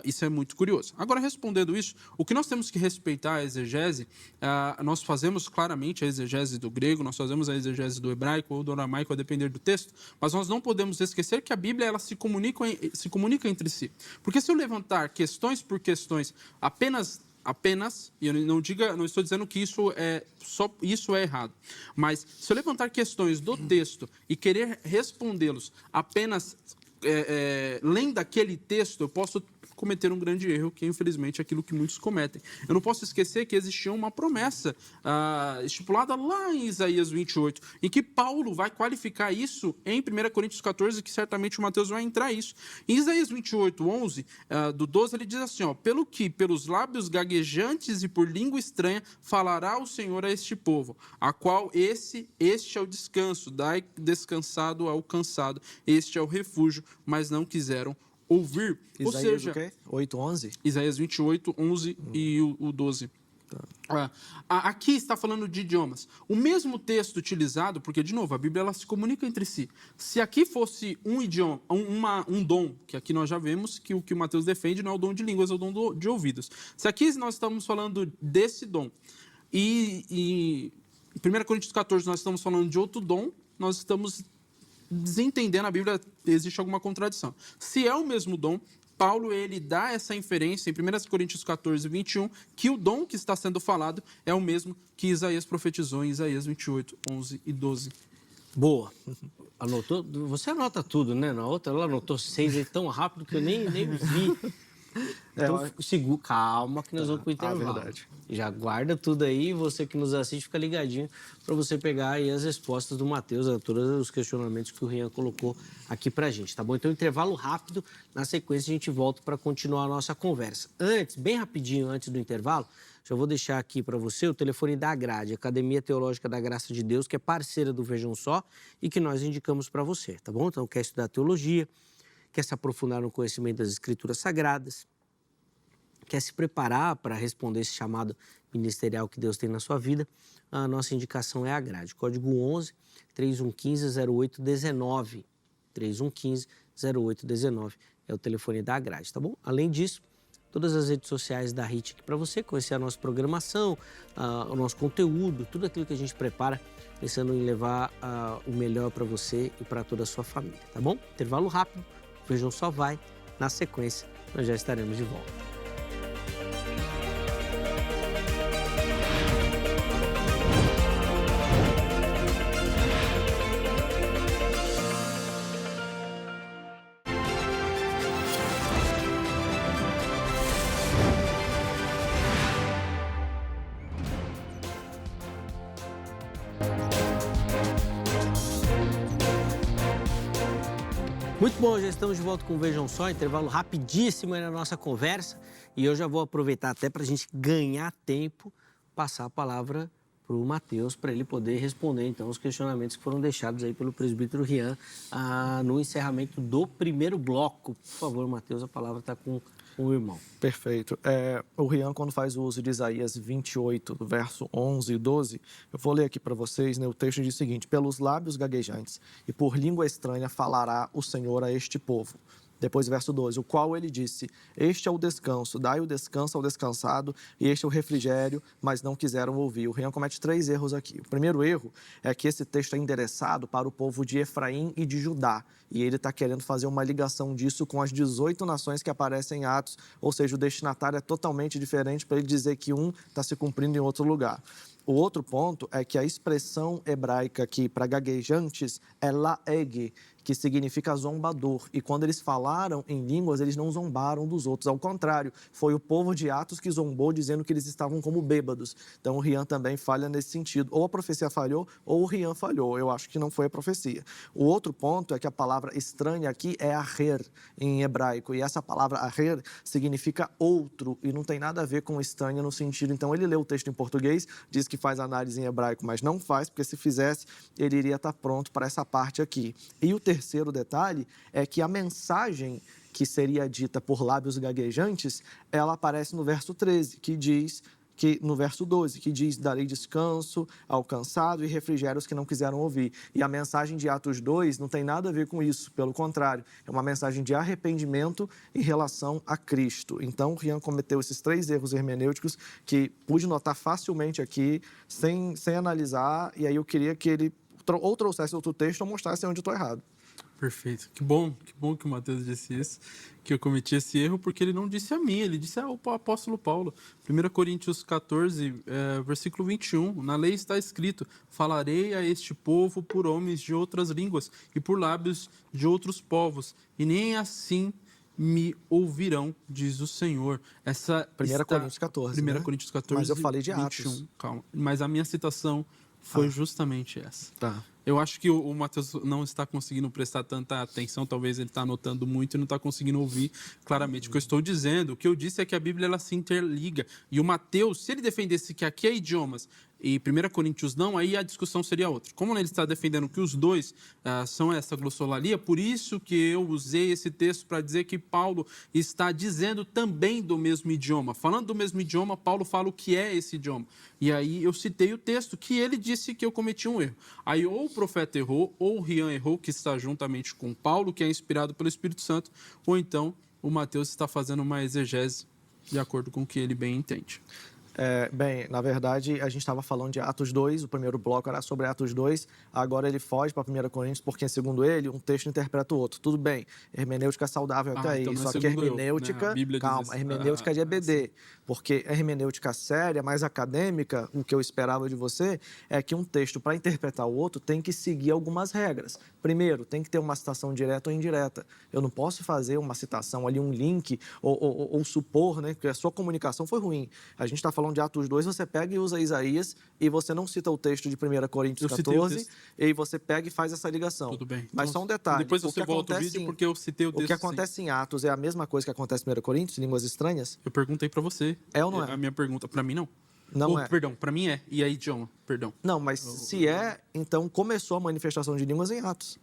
Isso é muito curioso. Agora, respondendo isso, o que nós temos que respeitar a exegese, nós fazemos claramente a exegese do grego, nós fazemos a exegese do hebraico ou do aramaico, a depender do texto, mas nós não podemos esquecer que a Bíblia ela se comunica entre si. Porque se eu levantar questões por questões apenas, e eu não estou dizendo que isso é errado, mas se eu levantar questões do texto e querer respondê-los apenas lendo aquele texto, eu posso cometer um grande erro, que infelizmente é aquilo que muitos cometem. Eu não posso esquecer que existia uma promessa estipulada lá em Isaías 28, em que Paulo vai qualificar isso em 1 Coríntios 14, que certamente o Mateus vai entrar isso. Em Isaías 28, 11, do 12, ele diz assim, pelo que pelos lábios gaguejantes e por língua estranha falará o Senhor a este povo, a qual este é o descanso, dai descansado ao cansado, este é o refúgio, mas não quiseram ouvir. Isaías, ou seja, o quê? 8, 11? Isaías 28, 11 e o 12. Tá. Aqui está falando de idiomas. O mesmo texto utilizado, porque, de novo, a Bíblia ela se comunica entre si. Se aqui fosse um idioma, um dom, que aqui nós já vemos que o que o Mateus defende não é o dom de línguas, é o dom de ouvidos. Se aqui nós estamos falando desse dom, e em 1 Coríntios 14 nós estamos falando de outro dom, nós estamos desentendendo a Bíblia, existe alguma contradição. Se é o mesmo dom, Paulo ele dá essa inferência em 1 Coríntios 14, 21, que o dom que está sendo falado é o mesmo que Isaías profetizou em Isaías 28, 11 e 12. Boa. Anotou? Você anota tudo, né? Na outra ela anotou 6 aí tão rápido que eu nem vi. Então, calma que nós vamos para o intervalo. Verdade. Já guarda tudo aí, você que nos assiste, fica ligadinho para você pegar aí as respostas do Mateus a todos os questionamentos que o Rian colocou aqui para a gente, tá bom? Então, intervalo rápido, na sequência a gente volta para continuar a nossa conversa. Bem rapidinho, antes do intervalo, já vou deixar aqui para você o telefone da Agrade, Academia Teológica da Graça de Deus, que é parceira do Vejam Só e que nós indicamos para você, tá bom? Então, quer estudar teologia, quer se aprofundar no conhecimento das Escrituras Sagradas, quer se preparar para responder esse chamado ministerial que Deus tem na sua vida, a nossa indicação é a Agrade. Código 11 3115 0819. 3115 0819 é o telefone da Agrade, tá bom? Além disso, todas as redes sociais da HIT aqui para você conhecer a nossa programação, o nosso conteúdo, tudo aquilo que a gente prepara, pensando em levar o melhor para você e para toda a sua família, tá bom? Intervalo rápido. Vejam Só vai. Na sequência, nós já estaremos de volta. Muito bom, já estamos de volta com o Vejam Só, intervalo rapidíssimo aí na nossa conversa e eu já vou aproveitar até para a gente ganhar tempo, passar a palavra para o Mateus, para ele poder responder então os questionamentos que foram deixados aí pelo presbítero Rian no encerramento do primeiro bloco. Por favor, Mateus, a palavra está com o irmão. Perfeito. O Rian, quando faz o uso de Isaías 28, do verso 11 e 12, eu vou ler aqui para vocês, né, o texto diz o seguinte: pelos lábios gaguejantes e por língua estranha falará o Senhor a este povo. Depois, verso 12, o qual ele disse, este é o descanso, dai o descanso ao descansado, e este é o refrigério, mas não quiseram ouvir. O Rian comete 3 erros aqui. O primeiro erro é que esse texto é endereçado para o povo de Efraim e de Judá, e ele está querendo fazer uma ligação disso com as 18 nações que aparecem em Atos, ou seja, o destinatário é totalmente diferente para ele dizer que um está se cumprindo em outro lugar. O outro ponto é que a expressão hebraica aqui para gaguejantes é laeg, que significa zombador. E quando eles falaram em línguas, eles não zombaram dos outros. Ao contrário, foi o povo de Atos que zombou, dizendo que eles estavam como bêbados. Então, o Rian também falha nesse sentido. Ou a profecia falhou, ou o Rian falhou. Eu acho que não foi a profecia. O outro ponto é que a palavra estranha aqui é aher, em hebraico. E essa palavra aher significa outro, e não tem nada a ver com estranha no sentido. Então, ele leu o texto em português, diz que faz análise em hebraico, mas não faz, porque se fizesse, ele iria estar pronto para essa parte aqui. E o terceiro detalhe é que a mensagem que seria dita por lábios gaguejantes, ela aparece no verso 13, que diz que no verso 12, que diz, darei descanso ao cansado e refrigério os que não quiseram ouvir. E a mensagem de Atos 2 não tem nada a ver com isso, pelo contrário, é uma mensagem de arrependimento em relação a Cristo. Então, o Rian cometeu esses 3 erros hermenêuticos que pude notar facilmente aqui, sem analisar, e aí eu queria que ele ou trouxesse outro texto ou mostrasse onde eu estou errado. Perfeito. Que bom que o Mateus disse isso, que eu cometi esse erro, porque ele não disse a mim, ele disse ao apóstolo Paulo. 1 Coríntios 14, versículo 21, na lei está escrito, falarei a este povo por homens de outras línguas e por lábios de outros povos, e nem assim me ouvirão, diz o Senhor. 1 Coríntios 14, 1 Coríntios 14, mas eu falei de 21. Atos. Calma, mas a minha citação foi justamente essa. Tá. Eu acho que o Mateus não está conseguindo prestar tanta atenção, talvez ele está anotando muito e não está conseguindo ouvir claramente o que eu estou dizendo. O que eu disse é que a Bíblia ela se interliga. E o Mateus, se ele defendesse que aqui é idiomas e 1 Coríntios não, aí a discussão seria outra. Como ele está defendendo que os dois são essa glossolalia, por isso que eu usei esse texto para dizer que Paulo está dizendo também do mesmo idioma. Falando do mesmo idioma, Paulo fala o que é esse idioma. E aí eu citei o texto que ele disse que eu cometi um erro. Aí ou o profeta errou, ou o Rian errou, que está juntamente com Paulo, que é inspirado pelo Espírito Santo, ou então o Mateus está fazendo uma exegese de acordo com o que ele bem entende. Bem, na verdade, a gente estava falando de Atos 2, o primeiro bloco era sobre Atos 2, agora ele foge para 1 Coríntios, porque, segundo ele, um texto interpreta o outro. Tudo bem, hermenêutica saudável até aí, então só que hermenêutica, né? calma, hermenêutica de EBD, porque a hermenêutica séria, mais acadêmica, o que eu esperava de você, é que um texto, para interpretar o outro, tem que seguir algumas regras. Primeiro, tem que ter uma citação direta ou indireta. Eu não posso fazer uma citação ali, um link, ou supor, né, que a sua comunicação foi ruim. A gente está falando de Atos 2, você pega e usa Isaías e você não cita o texto de 1 Coríntios 14 e aí você pega e faz essa ligação. Tudo bem. Mas então, só um detalhe. Depois você volta o vídeo porque eu citei o texto. O que acontece em Atos é a mesma coisa que acontece em 1 Coríntios, línguas estranhas? Eu perguntei para você. É ou não é? A minha pergunta, para mim não. Não é. Perdão, para mim é. E aí, idioma? Perdão. Não, mas se é, então começou a manifestação de línguas em Atos.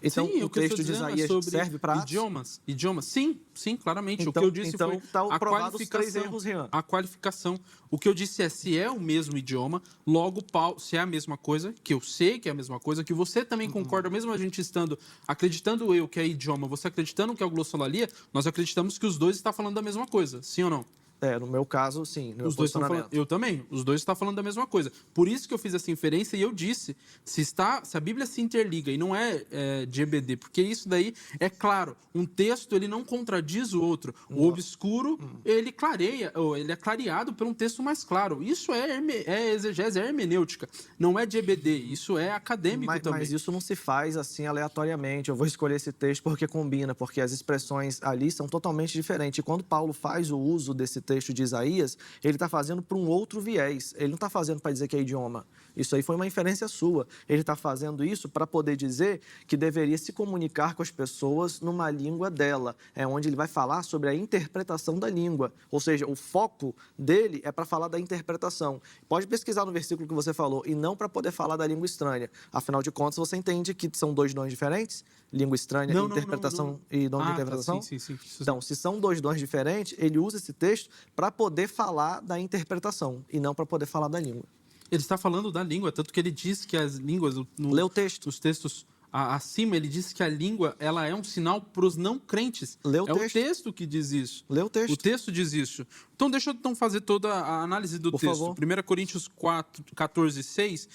Então, sim, o texto de Isaías serve para idiomas. Sim, claramente. Então, o que eu disse então, foi tá a provado os 3 qualificação. erros, Rian. A qualificação. O que eu disse é, se é o mesmo idioma, logo, Paulo, se é a mesma coisa, que eu sei que é a mesma coisa, que você também concorda, mesmo a gente estando acreditando eu que é idioma, você acreditando que é o glossolalia, nós acreditamos que os dois estão falando da mesma coisa, sim ou não? No meu caso, sim. No meu Os dois estão falando, eu também. Os dois estão falando da mesma coisa. Por isso que eu fiz essa inferência e eu disse, se a Bíblia se interliga e não é de EBD, porque isso daí é claro. Um texto ele não contradiz o outro. O obscuro ele clareia, ou ele é clareado por um texto mais claro. Isso é exegese, é hermenêutica. Não é de EBD. Isso é acadêmico também. Mas isso não se faz assim aleatoriamente. Eu vou escolher esse texto porque combina, porque as expressões ali são totalmente diferentes. E quando Paulo faz o uso desse texto de Isaías, ele está fazendo para um outro viés. Ele não está fazendo para dizer que é idioma. Isso aí foi uma inferência sua. Ele está fazendo isso para poder dizer que deveria se comunicar com as pessoas numa língua dela. É onde ele vai falar sobre a interpretação da língua. Ou seja, o foco dele é para falar da interpretação. Pode pesquisar no versículo que você falou, e não para poder falar da língua estranha. Afinal de contas, você entende que são 2 dons diferentes? Língua estranha e interpretação e dom de interpretação? Sim. Então, se são 2 dons diferentes, ele usa esse texto para poder falar da interpretação e não para poder falar da língua. Ele está falando da língua, tanto que ele diz que as línguas... Lê o texto. Os textos... acima, ele diz que a língua ela é um sinal para os não crentes. Lê o É o texto. texto que diz isso. Lê o texto. O texto diz isso. Então, deixa eu fazer toda a análise do Por texto. favor. 1 Coríntios 4, 14, 6.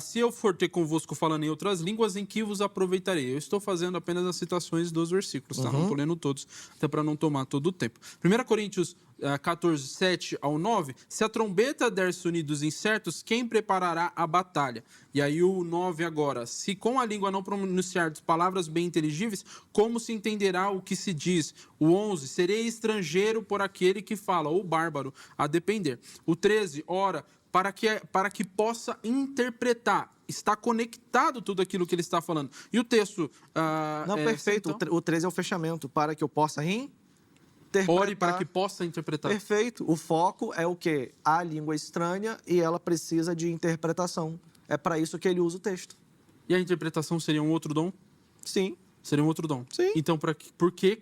Se eu for ter convosco falando em outras línguas, em que vos aproveitarei? Eu estou fazendo apenas as citações dos versículos, tá? Não estou lendo todos, até para não tomar todo o tempo. 1 Coríntios 14, 7 ao 9. Se a trombeta der sonidos incertos, quem preparará a batalha? E aí o 9 agora. Se com a língua não pronunciardes palavras bem inteligíveis, como se entenderá o que se diz? O 11. Serei estrangeiro por aquele que fala, ou bárbaro, a depender. O 13. Ora, para que possa interpretar. Está conectado tudo aquilo que ele está falando. E o texto... Não, perfeito. Então, O 13 é o fechamento, para que eu possa interpretar. ore para que possa interpretar. Perfeito. O foco é o quê? A língua estranha e ela precisa de interpretação. É para isso que ele usa o texto. E a interpretação seria um outro dom? Sim. Seria um outro dom. Sim. Então, por que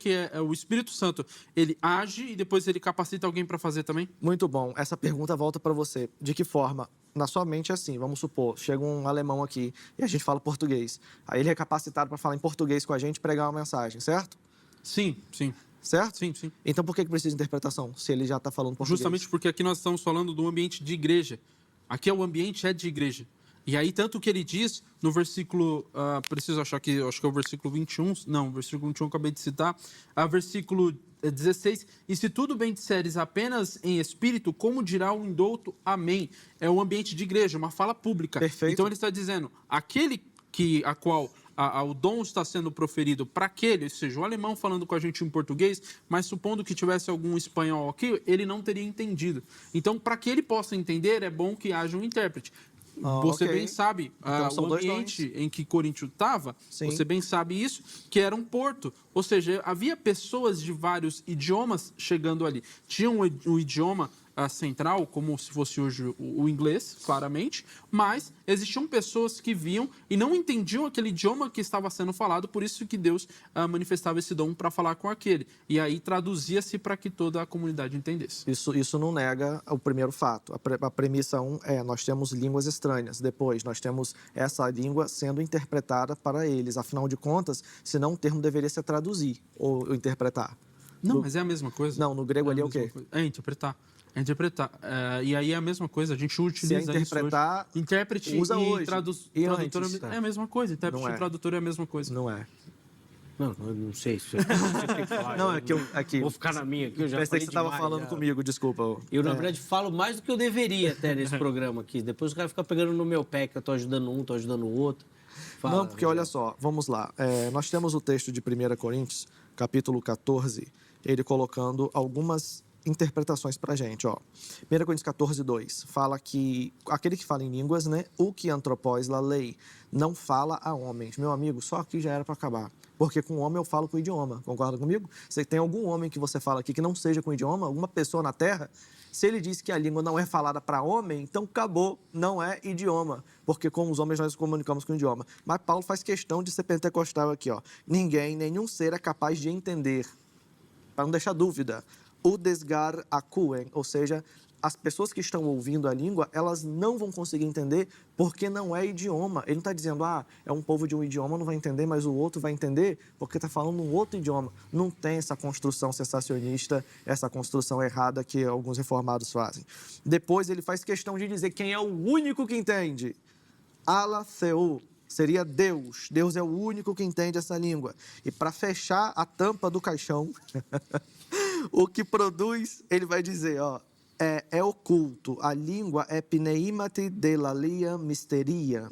o Espírito Santo, ele age e depois ele capacita alguém para fazer também? Muito bom. Essa pergunta volta para você. De que forma? Na sua mente é assim, vamos supor, chega um alemão aqui e a gente fala português. Aí ele é capacitado para falar em português com a gente e pregar uma mensagem, certo? Sim, sim. Certo? Sim, sim. Então por que precisa de interpretação, se ele já está falando português? Justamente porque aqui nós estamos falando do ambiente de igreja. Aqui o ambiente é de igreja. E aí, tanto que ele diz no versículo, preciso achar aqui, acho que é o versículo 21, não, o versículo 21 eu acabei de citar, versículo 16, e se tudo bem disseres apenas em espírito, como dirá o indouto amém? É o ambiente de igreja, uma fala pública. Perfeito. Então ele está dizendo, aquele a qual o dom está sendo proferido para aquele, ou seja, o alemão falando com a gente em português, mas supondo que tivesse algum espanhol aqui, ele não teria entendido. Então, para que ele possa entender, é bom que haja um intérprete. Você ok. bem sabe, Então, são o dois ambiente em que Coríntio estava, Sim. você bem sabe isso, que era um porto. Ou seja, havia pessoas de vários idiomas chegando ali. Tinha um idioma central, como se fosse hoje o inglês, claramente, mas existiam pessoas que viam e não entendiam aquele idioma que estava sendo falado, por isso que Deus manifestava esse dom para falar com aquele. E aí traduzia-se para que toda a comunidade entendesse. Isso não nega o primeiro fato. A premissa 1 é, nós temos línguas estranhas. Depois, nós temos essa língua sendo interpretada para eles. Afinal de contas, senão o termo deveria ser traduzir ou interpretar. Não, mas é a mesma coisa. Não, no grego ali é o quê? É interpretar. É interpretar. E aí é a mesma coisa, a gente utiliza Se é interpretar, isso hoje. Intérprete usa e hoje. E tradutor antes, tá? é a mesma coisa. Intérprete Não é. e tradutor é a mesma coisa. Não é. Não, eu não sei. Você tem que falar. Não, é que aqui. Vou ficar na minha aqui, eu já Pensei falei que você estava demais, falando já. comigo, desculpa. Eu, na verdade, falo mais do que eu deveria até nesse programa aqui. Depois o cara fica pegando no meu pé, que eu tô ajudando um, tô ajudando o outro. Fala, Não, porque olha só, vamos lá. Nós temos o texto de 1 Coríntios, capítulo 14, ele colocando algumas interpretações para a gente. Ó. 1 Coríntios 14, 2, fala que aquele que fala em línguas, né, o que antropós la lei, não fala a homens. Meu amigo, só aqui já era para acabar. Porque com homem eu falo com idioma, concorda comigo? Se tem algum homem que você fala aqui que não seja com idioma, alguma pessoa na Terra, se ele diz que a língua não é falada para homem, então acabou, não é idioma. Porque como os homens nós nos comunicamos com o idioma. Mas Paulo faz questão de ser pentecostal aqui, ó. Ninguém, nenhum ser é capaz de entender, para não deixar dúvida, o desgar acuen, ou seja, as pessoas que estão ouvindo a língua, elas não vão conseguir entender porque não é idioma. Ele não está dizendo, é um povo de um idioma, não vai entender, mas o outro vai entender porque está falando um outro idioma. Não tem essa construção sensacionista, essa construção errada que alguns reformados fazem. Depois ele faz questão de dizer quem é o único que entende. Alatheu. Seria Deus. Deus é o único que entende essa língua. E para fechar a tampa do caixão, o que produz, ele vai dizer, ó, é oculto. A língua é pneimati delalia misteria,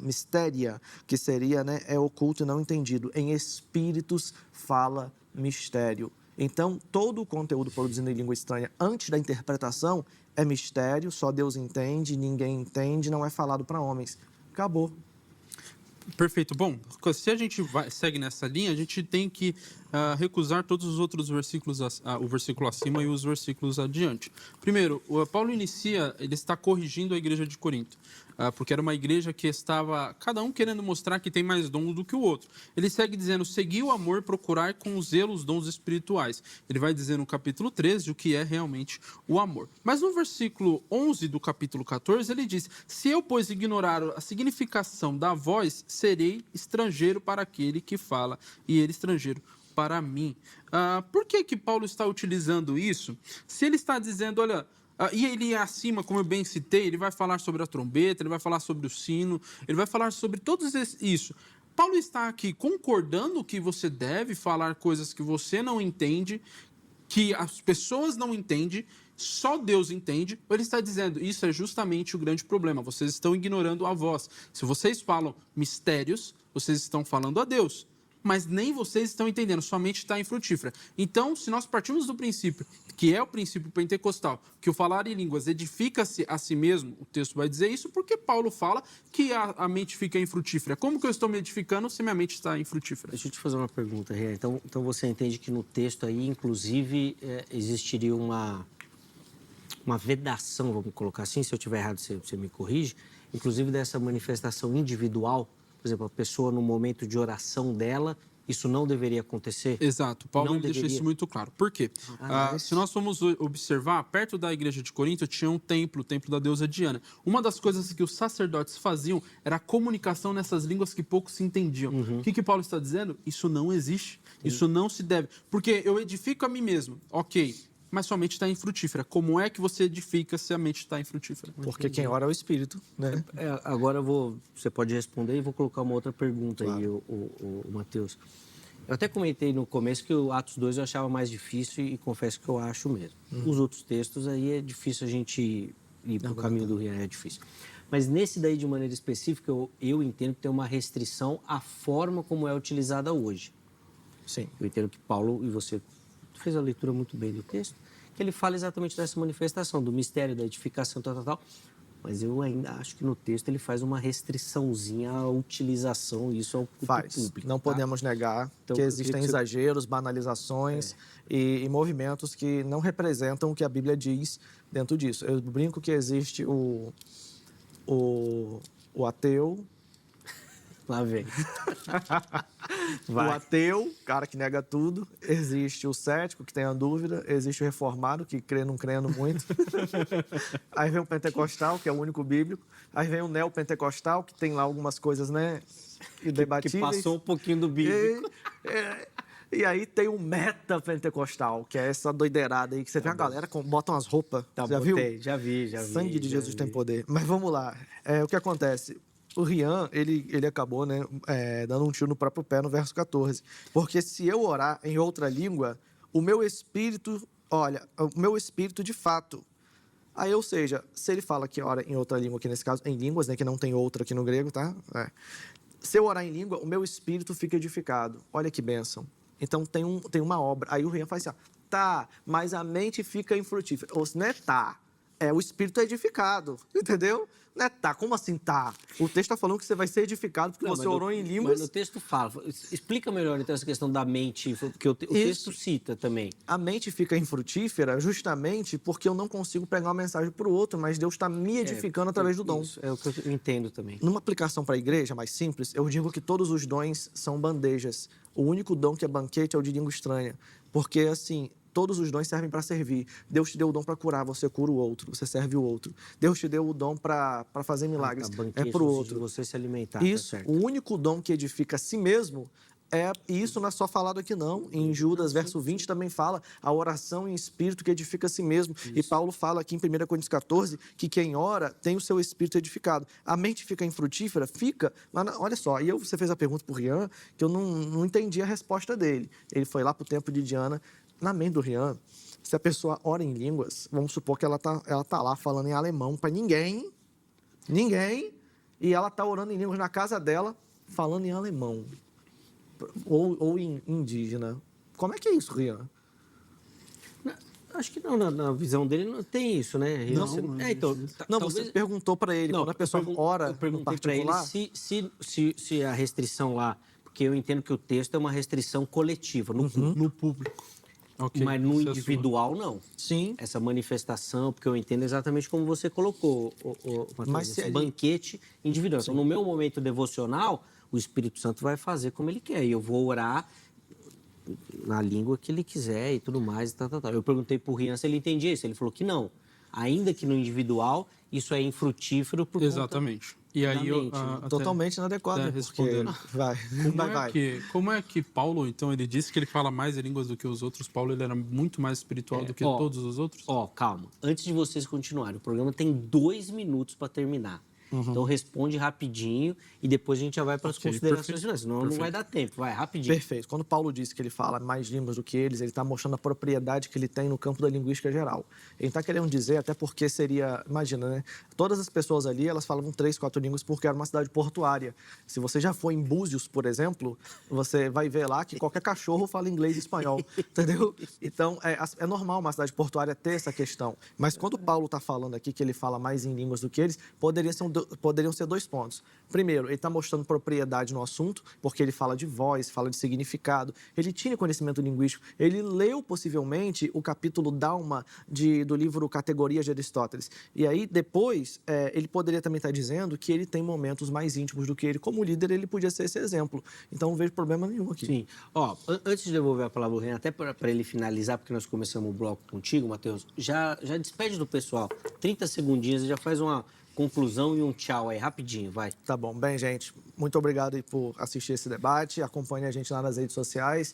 que seria, né, é oculto e não entendido. Em espíritos fala mistério. Então, todo o conteúdo produzido em língua estranha antes da interpretação é mistério, só Deus entende, ninguém entende, não é falado para homens. Acabou. Perfeito. Bom, se a gente segue nessa linha, a gente tem que recusar todos os outros versículos, o versículo acima e os versículos adiante. Primeiro, o Paulo ele está corrigindo a igreja de Corinto, porque era uma igreja que estava, cada um querendo mostrar que tem mais dom do que o outro. Ele segue dizendo, segui o amor, procurar com zelo os dons espirituais. Ele vai dizer no capítulo 13 o que é realmente o amor. Mas no versículo 11 do capítulo 14, ele diz, se eu, pois, ignorar a significação da voz, serei estrangeiro para aquele que fala, e ele estrangeiro para mim. Por que Paulo está utilizando isso? Se ele está dizendo, olha, e ele acima, como eu bem citei, ele vai falar sobre a trombeta, ele vai falar sobre o sino, ele vai falar sobre tudo isso. Paulo está aqui concordando que você deve falar coisas que você não entende, que as pessoas não entendem, só Deus entende, ou ele está dizendo, isso é justamente o grande problema, vocês estão ignorando a voz. Se vocês falam mistérios, vocês estão falando a Deus, mas nem vocês estão entendendo, sua mente está infrutífera. Então, se nós partimos do princípio, que é o princípio pentecostal, que o falar em línguas edifica-se a si mesmo, o texto vai dizer isso, porque Paulo fala que a mente fica infrutífera. Como que eu estou me edificando se minha mente está infrutífera? Deixa eu te fazer uma pergunta, Rian. Então você entende que no texto aí, inclusive, existiria uma vedação, vamos colocar assim, se eu estiver errado, você me corrige, inclusive dessa manifestação individual, por exemplo, a pessoa no momento de oração dela, isso não deveria acontecer? Exato, Paulo deixa isso muito claro. Por quê? Se nós formos observar, perto da igreja de Corinto tinha um templo, o templo da deusa Diana. Uma das coisas que os sacerdotes faziam era a comunicação nessas línguas que poucos se entendiam. O que Paulo está dizendo? Isso não existe, isso não se deve. Porque eu edifico a mim mesmo, ok, mas sua mente está infrutífera. Como é que você edifica se a mente está infrutífera? Porque quem ora é o Espírito, né? Agora você pode responder e vou colocar uma outra pergunta aí, o Matheus. Eu até comentei no começo que o Atos 2 eu achava mais difícil e confesso que eu acho mesmo. Os outros textos aí é difícil a gente ir para o caminho do Rian, é difícil. Mas nesse daí, de maneira específica, eu entendo que tem uma restrição à forma como é utilizada hoje. Sim. Eu entendo que Paulo, e você fez a leitura muito bem do texto, que ele fala exatamente dessa manifestação, do mistério, da edificação, tal. Mas eu ainda acho que no texto ele faz uma restriçãozinha à utilização, isso ao público. Não podemos negar que existem exageros, banalizações e movimentos que não representam o que a Bíblia diz dentro disso. Eu brinco que existe o ateu... Lá vem. O ateu, cara que nega tudo. Existe o cético, que tem a dúvida. Existe o reformado, que crê não crendo muito. Aí vem o pentecostal, que é o único bíblico. Aí vem o neopentecostal, que tem lá algumas coisas, né, debatíveis. Que passou um pouquinho do bíblico. E aí tem o metapentecostal, que é essa doideirada aí, que você vê a galera bota umas roupas. Já viu? Já vi. Sangue de Jesus tem poder. Mas vamos lá. O que acontece? O Rian, ele acabou, né, dando um tiro no próprio pé no verso 14. Porque se eu orar em outra língua, o meu espírito de fato. Aí, ou seja, se ele fala que ora em outra língua, aqui nesse caso, em línguas, né, que não tem outra aqui no grego, tá? Se eu orar em língua, o meu espírito fica edificado. Olha que bênção. Então, tem uma obra. Aí o Rian faz assim, tá, mas a mente fica infrutífera. Ou se não é tá, o espírito é edificado, entendeu? Não é tá, como assim tá? O texto está falando que você vai ser edificado porque você orou em línguas. Mas no texto fala, explica melhor então essa questão da mente, porque o texto cita também. A mente fica infrutífera justamente porque eu não consigo pregar uma mensagem para o outro, mas Deus está me edificando através do dom. Isso é o que eu entendo também. Numa aplicação para a igreja mais simples, eu digo que todos os dons são bandejas. O único dom que é banquete é o de língua estranha. Porque, assim, todos os dons servem para servir. Deus te deu o dom para curar, você cura o outro, você serve o outro. Deus te deu o dom para fazer milagres, para o outro. Você se alimentar. Isso, o único dom que edifica a si mesmo e isso não é só falado aqui não. Em Judas, verso 20, também fala a oração em espírito que edifica a si mesmo. Isso. E Paulo fala aqui em 1 Coríntios 14 que quem ora tem o seu espírito edificado. A mente fica infrutífera? Fica. Mas olha só, e você fez a pergunta para o Rian, que eu não entendi a resposta dele. Ele foi lá para o templo de Diana. Na mente do Rian, se a pessoa ora em línguas, vamos supor que ela tá lá falando em alemão para ninguém, e ela tá orando em línguas na casa dela, falando em alemão. Ou em indígena. Como é que é isso, Rian? Acho que não, na visão dele não tem isso, né? Você perguntou para ele, quando a pessoa ora eu perguntei no particular... para ele se a restrição lá, porque eu entendo que o texto é uma restrição coletiva, No público. Ok, mas no isso é individual, não. Sim. Essa manifestação, porque eu entendo exatamente como você colocou, Matheus, Mas se esse ele- banquete individual. Então, no meu momento devocional, o Espírito Santo vai fazer como ele quer. E eu vou orar na língua que ele quiser e tudo mais. E tal, tal, tal. Eu perguntei para o Rian se ele entendia isso. Ele falou que não. Ainda que no individual, isso é infrutífero por Exatamente. E aí, da mente, né? até- Totalmente inadequado, até porque... respondendo. Vai, vai. Como é que Paulo, então, ele disse que ele fala mais línguas do que os outros? Paulo, ele era muito mais espiritual do que todos os outros? Ó, calma. Antes de vocês continuarem, o programa tem 2 minutos para terminar. Então responde rapidinho e depois a gente já vai para as Ok, considerações perfeito. finais. Senão não vai dar tempo. Vai, rapidinho. Perfeito. Quando Paulo diz que ele fala mais línguas do que eles, ele está mostrando a propriedade que ele tem no campo da linguística geral. Ele está querendo dizer, até porque seria, imagina, né? Todas as pessoas ali, elas falavam 3, 4 línguas porque era uma cidade portuária. Se você já foi em Búzios, por exemplo, você vai ver lá que qualquer cachorro fala inglês e espanhol, entendeu? Então, é normal uma cidade portuária ter essa questão. Mas quando Paulo está falando aqui que ele fala mais em línguas do que eles, poderiam ser 2 pontos. Primeiro, ele está mostrando propriedade no assunto, porque ele fala de voz, fala de significado. Ele tinha conhecimento linguístico. Ele leu, possivelmente, o capítulo Dalma do livro Categorias de Aristóteles. E aí, depois, ele poderia também estar dizendo que ele tem momentos mais íntimos do que ele. Como líder, ele podia ser esse exemplo. Então, não vejo problema nenhum aqui. Sim. Ó, antes de devolver a palavra ao Renan, até para ele finalizar, porque nós começamos o bloco contigo, Matheus, já despede do pessoal. 30 segundinhos e já faz uma conclusão e um tchau aí, rapidinho, vai. Tá bom. Bem, gente, muito obrigado aí por assistir esse debate. Acompanhe a gente lá nas redes sociais.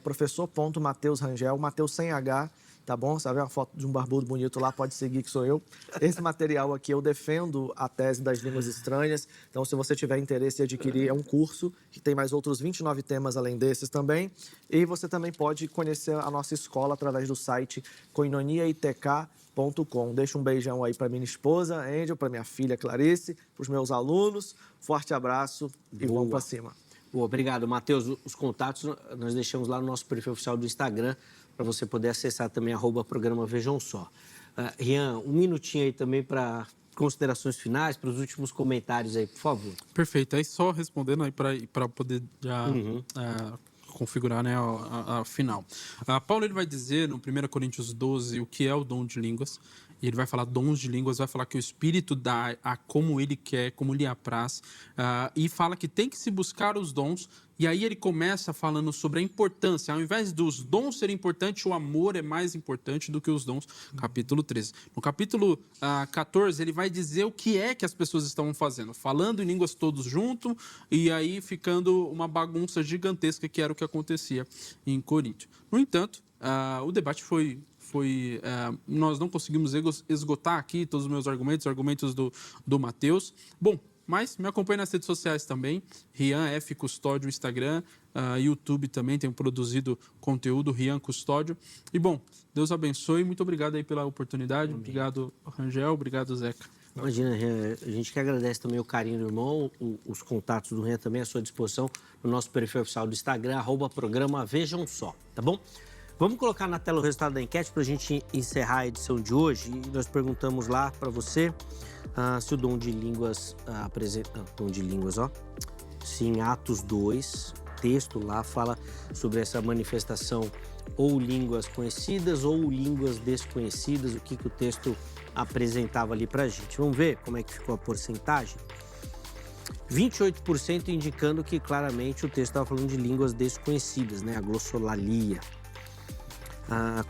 Professor.Matheus Rangel, Matheus sem H, tá bom? Se houver uma foto de um barbudo bonito lá, pode seguir que sou eu. Esse material aqui, eu defendo a tese das línguas estranhas. Então, se você tiver interesse em adquirir, é um curso que tem mais outros 29 temas além desses também. E você também pode conhecer a nossa escola através do site koinoniaitk.com. Deixa um beijão aí para minha esposa, Angel, para minha filha Clarice, para os meus alunos. Forte abraço e vamos para cima. Boa, obrigado, Matheus. Os contatos nós deixamos lá no nosso perfil oficial do Instagram para você poder acessar também @programa Vejam Só. Rian, um minutinho aí também para considerações finais, para os últimos comentários aí, por favor. Perfeito. Aí só respondendo aí para poder já configurar, né, a final. Paulo, ele vai dizer no 1 Coríntios 12 o que é o dom de línguas. E ele vai falar dons de línguas, vai falar que o Espírito dá a como ele quer, como lhe apraz. E fala que tem que se buscar os dons. E aí ele começa falando sobre a importância. Ao invés dos dons serem importantes, o amor é mais importante do que os dons. Capítulo 13. No capítulo 14, ele vai dizer o que é que as pessoas estavam fazendo. Falando em línguas todos juntos e aí ficando uma bagunça gigantesca, que era o que acontecia em Coríntio. No entanto, o debate nós não conseguimos esgotar aqui todos os meus argumentos do Matheus. Bom, mas me acompanhe nas redes sociais também, Rian F. Custódio, Instagram, YouTube também, tenho produzido conteúdo, Rian Custódio. E bom, Deus abençoe, muito obrigado aí pela oportunidade, Amém. Obrigado Rangel, obrigado Zeca. Imagina, Rian, a gente que agradece também o carinho do irmão, os contatos do Rian também à sua disposição no nosso perfil oficial do Instagram, @programa Vejam Só, tá bom? Vamos colocar na tela o resultado da enquete para a gente encerrar a edição de hoje. E nós perguntamos lá para você se o dom de línguas se em Atos 2, texto lá fala sobre essa manifestação ou línguas conhecidas ou línguas desconhecidas, o que o texto apresentava ali para a gente. Vamos ver como é que ficou a porcentagem? 28% indicando que claramente o texto estava falando de línguas desconhecidas, né? A glossolalia.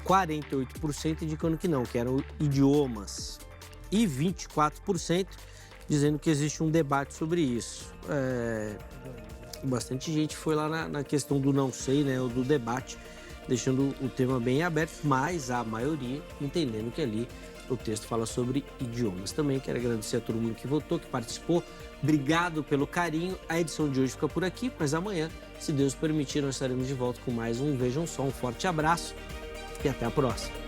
48% indicando que não, que eram idiomas. E 24% dizendo que existe um debate sobre isso. Bastante gente foi lá na questão do não sei, né, ou do debate, deixando o tema bem aberto, mas a maioria entendendo que ali o texto fala sobre idiomas. Também quero agradecer a todo mundo que votou, que participou. Obrigado pelo carinho. A edição de hoje fica por aqui, mas amanhã, se Deus permitir, nós estaremos de volta com mais um Vejam Só. Um forte abraço e até a próxima.